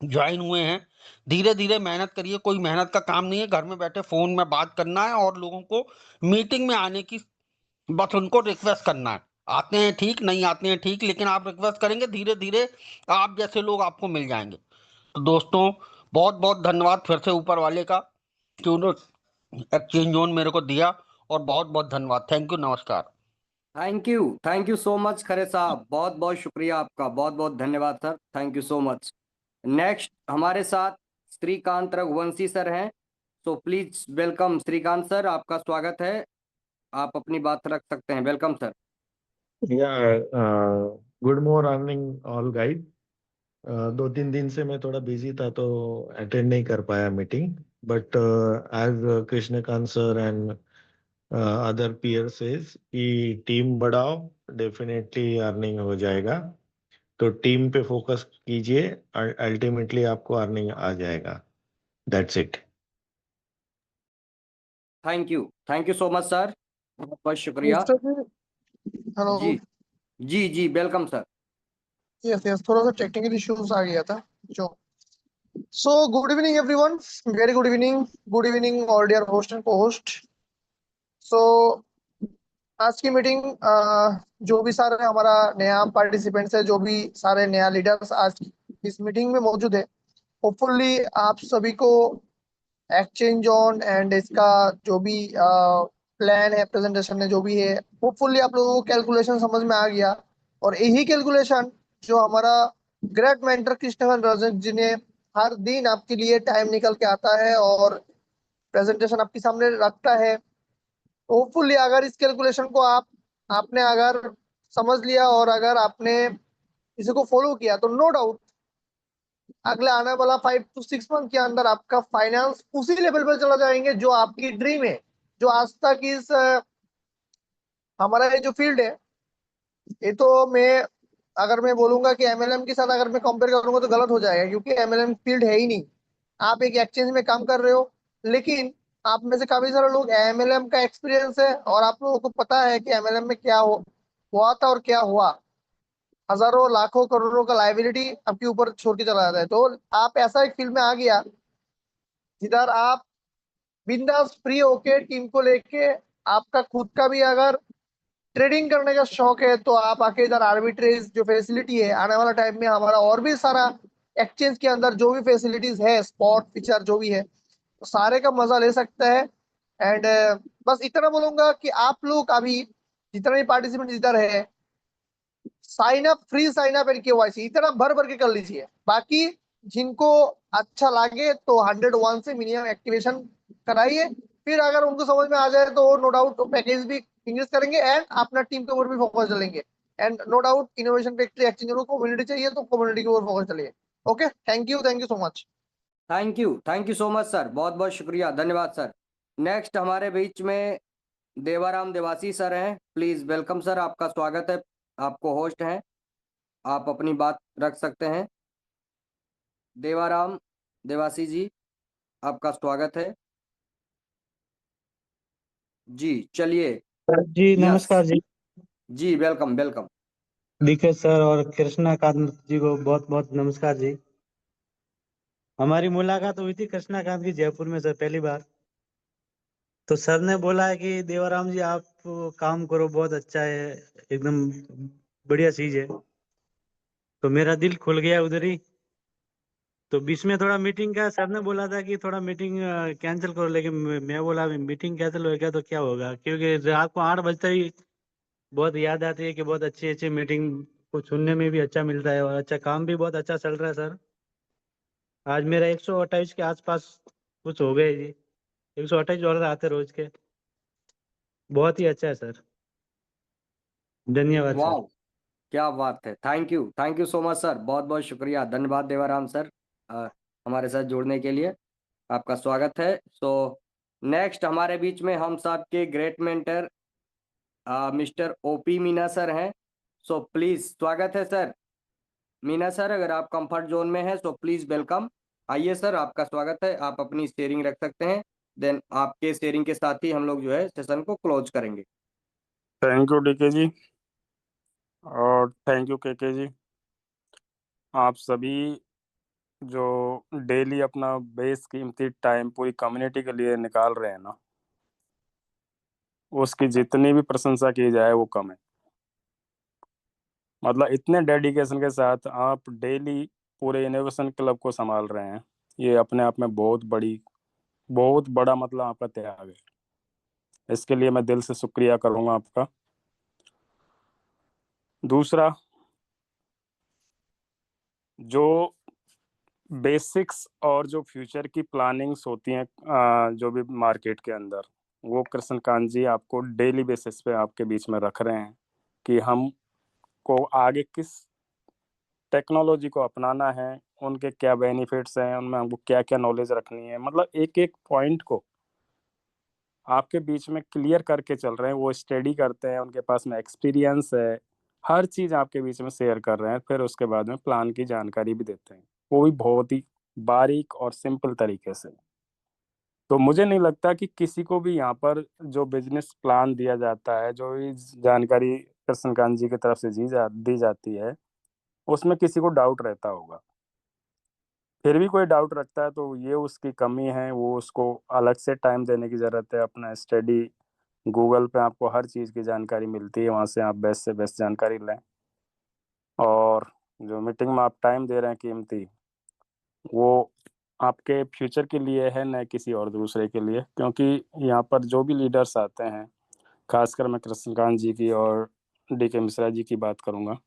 ज्वाइन हुए हैं। धीरे धीरे मेहनत करिए, कोई मेहनत का काम नहीं है, घर में बैठे फोन में बात करना है और लोगों को मीटिंग में आने की, बस उनको रिक्वेस्ट करना है। आते हैं ठीक, नहीं आते हैं ठीक, लेकिन आप रिक्वेस्ट करेंगे, धीरे धीरे आप जैसे लोग आपको मिल जाएंगे। तो दोस्तों बहुत बहुत धन्यवाद फिर से ऊपर वाले का कि उन्होंने एक्सचेंज जोन मेरे को दिया, और बहुत बहुत धन्यवाद। थैंक यू, नमस्कार। Thank you so much Khare साहब, बहुत बहुत शुक्रिया आपका, बहुत बहुत धन्यवाद sir, thank you so much. Next हमारे साथ श्रीकांत रघुवंशी सर हैं, so please welcome Shrikant sir, आपका स्वागत है, आप अपनी बात रख सकते हैं, welcome sir. Good morning all guide. 2-3 दिन से मैं थोड़ा बिजी था तो अटेंड नहीं कर पाया meeting, but as Krishnakant sir and other peer says कि टीम बढ़ाओ, डेफिनेटली अर्निंग हो जाएगा। तो टीम पे फोकस कीजिए, अल्टीमेटली आपको अर्निंग आ जाएगा। That's it. Thank you so much sir, बहुत बहुत शुक्रिया। हेलो। जी जी जी, वेलकम सर। यस थोड़ा सा टेक्निकल इश्यूज आ गया था जो। So good evening everyone, very good evening all dear host and co-host. So आज की मीटिंग, जो भी सारे हमारा नया पार्टिसिपेंट्स है, जो भी सारे नया लीडर्स आज इस मीटिंग में मौजूद है, होपफुली आप सभी को एक्सचेंज ऑन एंड इसका जो भी प्लान है, प्रेजेंटेशन है, जो भी है, होपफुली आप लोगों को कैलकुलेशन समझ में आ गया। और यही कैलकुलेशन जो हमारा ग्रेट मेंटर कृष्णकांत रजक जी ने हर दिन आपके लिए टाइम निकल के आता है और प्रेजेंटेशन आपके सामने रखता है, होपफुली अगर इस कैलकुलेशन को आपने अगर समझ लिया और अगर आपने इसी को फॉलो किया, तो नो डाउट अगले आने वाला 5 to 6 मंथ के अंदर आपका फाइनेंस उसी लेवल पर चला जाएंगे जो आपकी ड्रीम है। जो आज तक इस हमारा ये जो फील्ड है, ये तो अगर मैं बोलूंगा कि एमएलएम के साथ अगर मैं कंपेयर करूंगा तो गलत हो जाएगा, क्योंकि एमएलएम फील्ड है ही नहीं। आप एक एक्सचेंज में काम कर रहे हो, लेकिन आप में से काफी सारे लोग एमएलएम का एक्सपीरियंस है और आप लोगों को पता है कि एमएलएम में क्या हुआ था और क्या हुआ। हजारों लाखों करोड़ों का लाइबिलिटी आपके ऊपर छोड़ के चला जाता है। तो आप ऐसा एक फील्ड में आ गया जिधर आप बिंदास फ्री होके टीम को लेके, आपका खुद का भी अगर ट्रेडिंग करने का शौक है तो आप आके इधर आर्बिट्रेज जो फैसिलिटी है, आने वाला टाइम में हमारा और भी सारा एक्सचेंज के अंदर जो भी फैसिलिटीज है, स्पॉट फीचर जो भी है, तो सारे का मजा ले सकता है। एंड बस इतना बोलूंगा कि आप लोग अभी जितना भी पार्टिसिपेंट इधर है, sign up, free sign up and KYC इतना भर भर के कर लीजिए। बाकी जिनको अच्छा लगे तो 101 से मिनिमम एक्टिवेशन कराइए, फिर अगर उनको समझ में आ जाए तो नो डाउट पैकेज भी इंक्रीज करेंगे एंड अपना टीम के ऊपर भी फोकस चलेंगे। And no doubt innovation factory exchange को कम्युनिटी चाहिए तो कम्युनिटी के ऊपर फोकस चलिए। Okay, thank you so much. Thank you so much sir, बहुत बहुत शुक्रिया, धन्यवाद सर। नेक्स्ट हमारे बीच में देवाराम देवासी सर हैं, प्लीज वेलकम सर, आपका स्वागत है, आपको होस्ट हैं, आप अपनी बात रख सकते हैं। देवाराम देवासी जी, आपका स्वागत है जी, चलिए। जी यस नमस्कार जी। जी, वेलकम वेलकम। देखिए सर और कृष्णाकांत जी को बहुत बहुत नमस्कार जी। हमारी मुलाकात हुई थी कृष्णाकांत की जयपुर में सर पहली बार। तो सर ने बोला है कि देवाराम जी आप काम करो, बहुत अच्छा है, एकदम बढ़िया चीज है। तो मेरा दिल खुल गया उधर ही। तो बीच में थोड़ा मीटिंग का सर ने बोला था कि थोड़ा मीटिंग कैंसिल करो, लेकिन मैं बोला अभी मीटिंग कैंसिल होगा तो क्या होगा, क्योंकि रात को 8 बजते ही बहुत याद आती है कि बहुत अच्छी अच्छी मीटिंग को सुनने में भी अच्छा मिलता है और अच्छा काम भी बहुत अच्छा चल रहा है सर। आज मेरा 128 के आसपास कुछ हो गए जी। 128 डॉलर आते रोज के। बहुत ही अच्छा है सर। धन्यवाद सर। वाह, क्या बात है। Thank you so much sir, बहुत बहुत शुक्रिया, धन्यवाद देवाराम सर हमारे साथ जुड़ने के लिए। आपका स्वागत है। सो नेक्स्ट हमारे बीच में हम सबके great mentor mister OP Meena sir हैं। सो प्लीज स्वागत है सर। मीना सर अगर आप कंफर्ट जोन में हैं सो प्लीज वेलकम। आइए सर, आपका स्वागत है, आप अपनी शेयरिंग रख सकते हैं। देन आपके शेयरिंग के साथ ही हम लोग जो है सेशन को क्लोज करेंगे। थैंक यू डीके जी और थैंक यू केके जी। आप सभी जो डेली अपना बेशकीमती टाइम पूरी कम्युनिटी के लिए निकाल रहे हैं ना, उसकी जितनी भी प्रशंसा की जाए वो कम है। मतलब इतने डेडिकेशन के साथ आप डेली पूरे इनोवेशन क्लब को संभाल रहे हैं, ये अपने आप में बहुत बड़ा मतलब आपका त्याग है। इसके लिए मैं दिल से शुक्रिया करूंगा आपका। दूसरा, जो बेसिक्स और जो फ्यूचर की प्लानिंग्स होती हैं जो भी मार्केट के अंदर, वो कृष्णकांत जी आपको डेली बेसिस पे आपके बीच में रख रहे हैं कि हम को आगे किस टेक्नोलॉजी को अपनाना है, उनके क्या बेनिफिट्स हैं, उनमें हमको क्या क्या नॉलेज रखनी है। मतलब एक एक पॉइंट को आपके बीच में क्लियर करके चल रहे हैं। वो स्टडी करते हैं, उनके पास में एक्सपीरियंस है, हर चीज़ आपके बीच में शेयर कर रहे हैं। फिर उसके बाद में प्लान की जानकारी भी देते हैं, वो भी बहुत ही बारीक और सिंपल तरीके से। तो मुझे नहीं लगता कि किसी को भी यहाँ पर जो बिजनेस प्लान दिया जाता है, जो भी जानकारी कृष्णकांत जी की तरफ से दी जाती है, उसमें किसी को डाउट रहता होगा। फिर भी कोई डाउट रखता है तो ये उसकी कमी है, वो उसको अलग से टाइम देने की ज़रूरत है। अपना स्टडी, गूगल पे आपको हर चीज़ की जानकारी मिलती है, वहाँ से आप बेस्ट से बेस्ट जानकारी लें। और जो मीटिंग में आप टाइम दे रहे हैं कीमती, वो आपके फ्यूचर के लिए है, न किसी और दूसरे के लिए। क्योंकि यहाँ पर जो भी लीडर्स आते हैं, खासकर मैं कृष्णकांत जी की और डीके मिश्रा जी की बात करूँगा,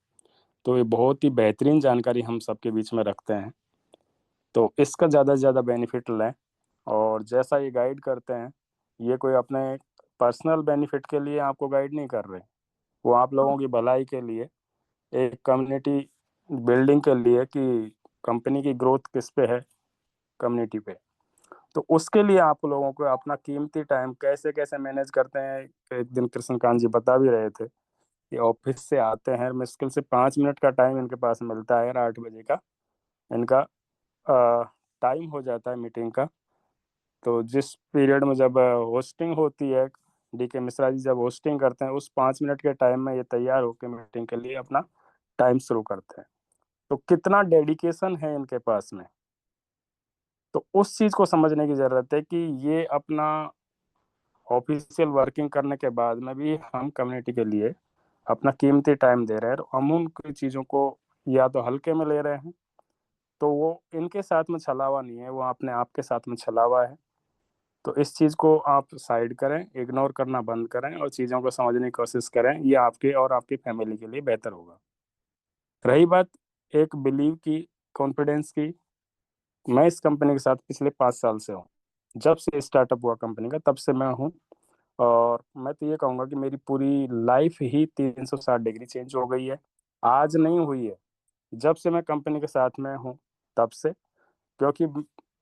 तो ये बहुत ही बेहतरीन जानकारी हम सबके बीच में रखते हैं। तो इसका ज़्यादा से ज़्यादा बेनिफिट लें। और जैसा ये गाइड करते हैं, ये कोई अपने पर्सनल बेनिफिट के लिए आपको गाइड नहीं कर रहे, वो आप लोगों की भलाई के लिए, एक कम्युनिटी बिल्डिंग के लिए कि कंपनी की ग्रोथ किस पे है, कम्युनिटी पे। तो उसके लिए आप लोगों को अपना कीमती टाइम कैसे कैसे मैनेज करते हैं। एक दिन कृष्णकांत जी बता भी रहे थे कि ऑफिस से आते हैं, मुश्किल से 5 मिनट का टाइम इनके पास मिलता है। 8 बजे का इनका टाइम हो जाता है मीटिंग का। तो जिस पीरियड में जब होस्टिंग होती है, डीके मिश्रा जी जब होस्टिंग करते हैं, उस 5 मिनट के टाइम में ये तैयार होकर मीटिंग के लिए अपना टाइम शुरू करते हैं। तो कितना डेडिकेशन है इनके पास में। तो उस चीज़ को समझने की ज़रूरत है कि ये अपना ऑफिशियल वर्किंग करने के बाद में भी हम कम्युनिटी के लिए अपना कीमती टाइम दे रहे हैं। हम उन चीज़ों को या तो हल्के में ले रहे हैं, तो वो इनके साथ में छलावा नहीं है, वो अपने आप के साथ में छलावा है। तो इस चीज़ को आप साइड करें, इग्नोर करना बंद करें और चीज़ों को समझने की कोशिश करें। ये आपके और आपकी फैमिली के लिए बेहतर होगा। रही बात एक बिलीव की, कॉन्फिडेंस की, मैं इस कंपनी के साथ पिछले 5 साल से हूँ। जब से स्टार्टअप हुआ कंपनी का, तब से मैं हूँ। और मैं तो ये कहूँगा कि मेरी पूरी लाइफ ही 360 डिग्री चेंज हो गई है। आज नहीं हुई है, जब से मैं कंपनी के साथ में हूँ तब से। क्योंकि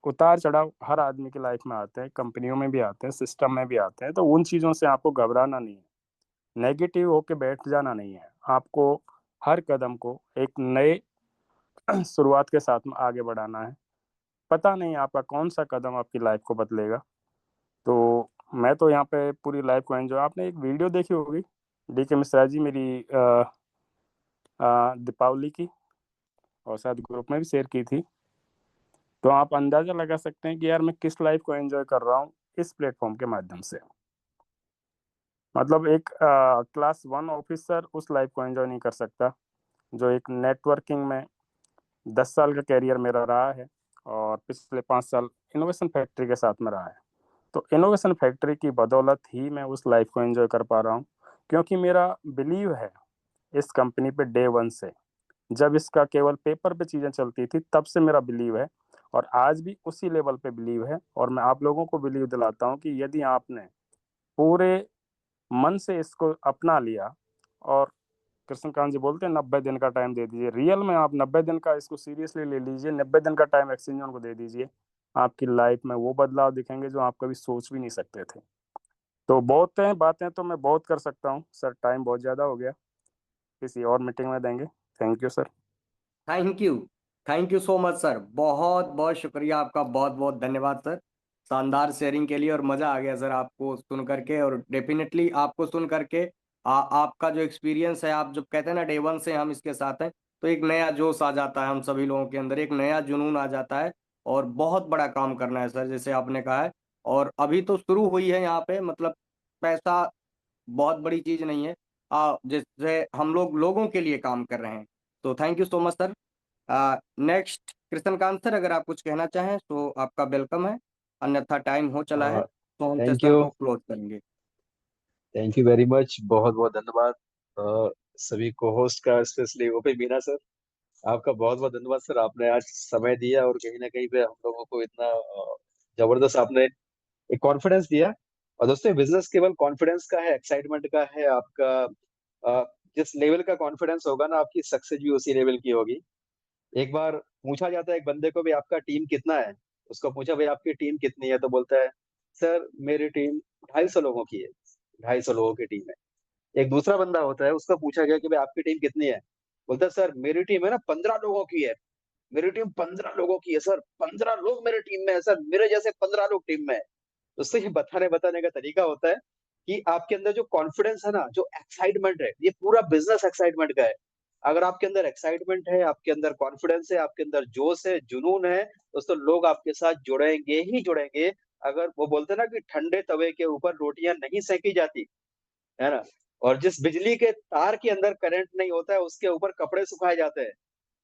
उतार चढ़ाव हर आदमी की लाइफ में आते हैं, कंपनियों में भी आते हैं, सिस्टम में भी आते हैं। तो उन चीज़ों से आपको घबराना नहीं है, नेगेटिव होके बैठ जाना नहीं है। आपको हर कदम को एक नए शुरुआत के साथ में आगे बढ़ाना है। पता नहीं आपका कौन सा कदम आपकी लाइफ को बदलेगा। तो मैं तो यहाँ पे पूरी लाइफ को एंजॉय। आपने एक वीडियो देखी होगी, डीके मिश्रा जी मेरी दीपावली की, और शायद ग्रुप में भी शेयर की थी। तो आप अंदाजा लगा सकते हैं कि यार मैं किस लाइफ को एंजॉय कर रहा हूँ इस प्लेटफॉर्म के माध्यम से। मतलब एक क्लास 1 ऑफिसर उस लाइफ को एंजॉय नहीं कर सकता जो एक नेटवर्किंग में 10 साल का कैरियर मेरा रहा है और पिछले 5 साल इनोवेशन फैक्ट्री के साथ में रहा है। तो इनोवेशन फैक्ट्री की बदौलत ही मैं उस लाइफ को एंजॉय कर पा रहा हूँ, क्योंकि मेरा बिलीव है इस कंपनी पे डे 1 से। जब इसका केवल पेपर पे चीज़ें चलती थी तब से मेरा बिलीव है, और आज भी उसी लेवल पे बिलीव है। और मैं आप लोगों को बिलीव दिलाता हूँ कि यदि आपने पूरे मन से इसको अपना लिया, और कृष्णकांत जी बोलते हैं 90 दिन का टाइम दे दीजिए, रियल में आप 90 दिन का इसको सीरियसली ले लीजिए, 90 दिन का टाइम एक्सचेंज को दे दीजिए, आपकी लाइफ में वो बदलाव दिखेंगे जो आप कभी सोच भी नहीं सकते थे। तो बहुत हैं बातें तो मैं बहुत कर सकता हूँ सर, टाइम बहुत ज़्यादा हो गया, किसी और मीटिंग में देंगे। Thank you sir. Thank you so much sir, बहुत बहुत शुक्रिया आपका, बहुत बहुत धन्यवाद सर, शानदार शेयरिंग के लिए। और मज़ा आ गया सर आपको सुन करके, और डेफिनेटली आपको सुन करके आपका जो एक्सपीरियंस है, आप जब कहते हैं ना डे 1 से हम इसके साथ हैं, तो एक नया जोश आ जाता है हम सभी लोगों के अंदर, एक नया जुनून आ जाता है, और बहुत बड़ा काम करना है सर जैसे आपने कहा है। और अभी तो शुरू हुई है यहाँ पे, मतलब पैसा बहुत बड़ी चीज़ नहीं है, जैसे हम लोग लोगों के लिए काम कर रहे हैं। तो thank you so much sir. Next Krishnakant sir, अगर आप कुछ कहना चाहें तो आपका वेलकम है, अन्यथा टाइम हो चला है तो हम थैंक सेशन यू, को क्लोज करेंगे। थैंक यू वेरी मच, बहुत बहुत धन्यवाद सभी को होस्ट का, स्पेशली ओपी मीना सर, आपका बहुत बहुत धन्यवाद सर। आपने आज समय दिया और कहीं ना कहीं पे हम लोगों को इतना जबरदस्त आपने एक कॉन्फिडेंस दिया। और दोस्तों बिजनेस केवल कॉन्फिडेंस का है, एक्साइटमेंट का है, आपका जिस लेवल का कॉन्फिडेंस होगा ना, आपकी सक्सेस भी उसी लेवल की होगी। एक बार पूछा जाता है एक बंदे को भी आपका टीम कितना है, उसको पूछा भाई आपकी टीम कितनी है, तो बोलता है सर मेरी टीम 250 लोगों की है, 250 लोगों की टीम है। एक दूसरा बंदा होता है, उसको पूछा गया कि भाई आपकी टीम कितनी है, बोलता है सर मेरी टीम है ना 15 लोगों की है, मेरी टीम 15 लोगों की है सर, 15 लोग मेरे टीम में है सर, मेरे जैसे 15 लोग टीम में है। उससे ये बताने का तरीका होता है कि आपके अंदर जो कॉन्फिडेंस है ना, जो एक्साइटमेंट है, ये पूरा बिजनेस एक्साइटमेंट का है। अगर आपके अंदर एक्साइटमेंट है, आपके अंदर कॉन्फिडेंस है, आपके अंदर जोश है, जुनून है, दोस्तों लोग आपके साथ जुड़ेंगे ही जुड़ेंगे। अगर वो बोलते हैं ना कि ठंडे तवे के ऊपर रोटियां नहीं सेकी जाती, है ना, और जिस बिजली के तार के अंदर करंट नहीं होता है उसके ऊपर कपड़े सुखाए जाते हैं।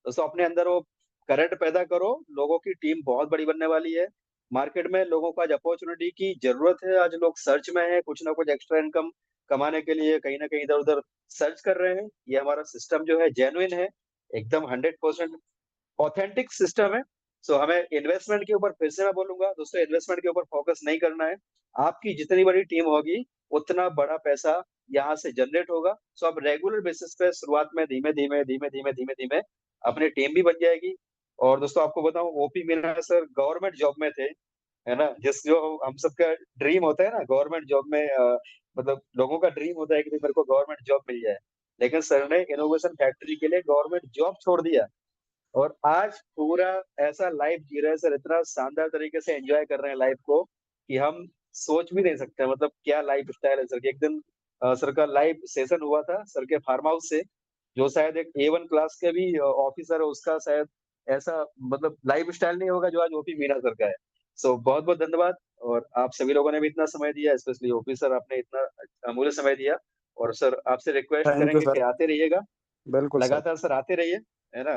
दोस्तों अपने अंदर वो करंट पैदा करो, लोगों की टीम बहुत बड़ी बनने वाली है। मार्केट में लोगों को आज अपॉर्चुनिटी की जरूरत है, आज लोग सर्च में है, कुछ ना कुछ एक्स्ट्रा इनकम कमाने के लिए कहीं ना कहीं इधर उधर सर्च कर रहे हैं। ये हमारा सिस्टम जो है जेन्युइन है, एकदम 100% ऑथेंटिक सिस्टम है। सो हमें इन्वेस्टमेंट के ऊपर, फिर से मैं बोलूंगा दोस्तों, इन्वेस्टमेंट के ऊपर फोकस नहीं करना है। आपकी जितनी बड़ी टीम होगी उतना बड़ा पैसा यहाँ से जनरेट होगा। सो आप रेगुलर बेसिस पे शुरुआत में धीमे धीमे धीमे धीमे धीमे धीमे अपनी टीम भी बन जाएगी। और दोस्तों आपको बताऊं, OP Meena sir government job में थे, है ना, जिस जो हम सबका ड्रीम होता है ना गवर्नमेंट जॉब में, मतलब लोगों का ड्रीम होता है कि मेरे को गवर्नमेंट जॉब मिल जाए, लेकिन सर ने इनोवेशन फैक्ट्री के लिए गवर्नमेंट जॉब छोड़ दिया और आज पूरा ऐसा लाइफ जी रहे हैं सर, इतना शानदार तरीके से एंजॉय कर रहे हैं लाइफ को कि हम सोच भी नहीं सकते, मतलब क्या लाइफ स्टाइल है सर की। एक दिन सर का लाइव सेशन हुआ था सर के फार्म हाउस से, जो शायद एक A1 क्लास के भी ऑफिसर है, उसका शायद ऐसा मतलब लाइफ स्टाइल नहीं होगा जो आज ओपी मीना सर का है। सो बहुत बहुत धन्यवाद, और आप सभी लोगों ने भी इतना समय दिया, स्पेशली ओपी सर आपने इतना अमूल्य समय दिया। और सर आपसे रिक्वेस्ट थैंक यू करेंगे कि सर। आते रहिएगा, बिल्कुल सर। लगातार सर आते रहिए, है ना।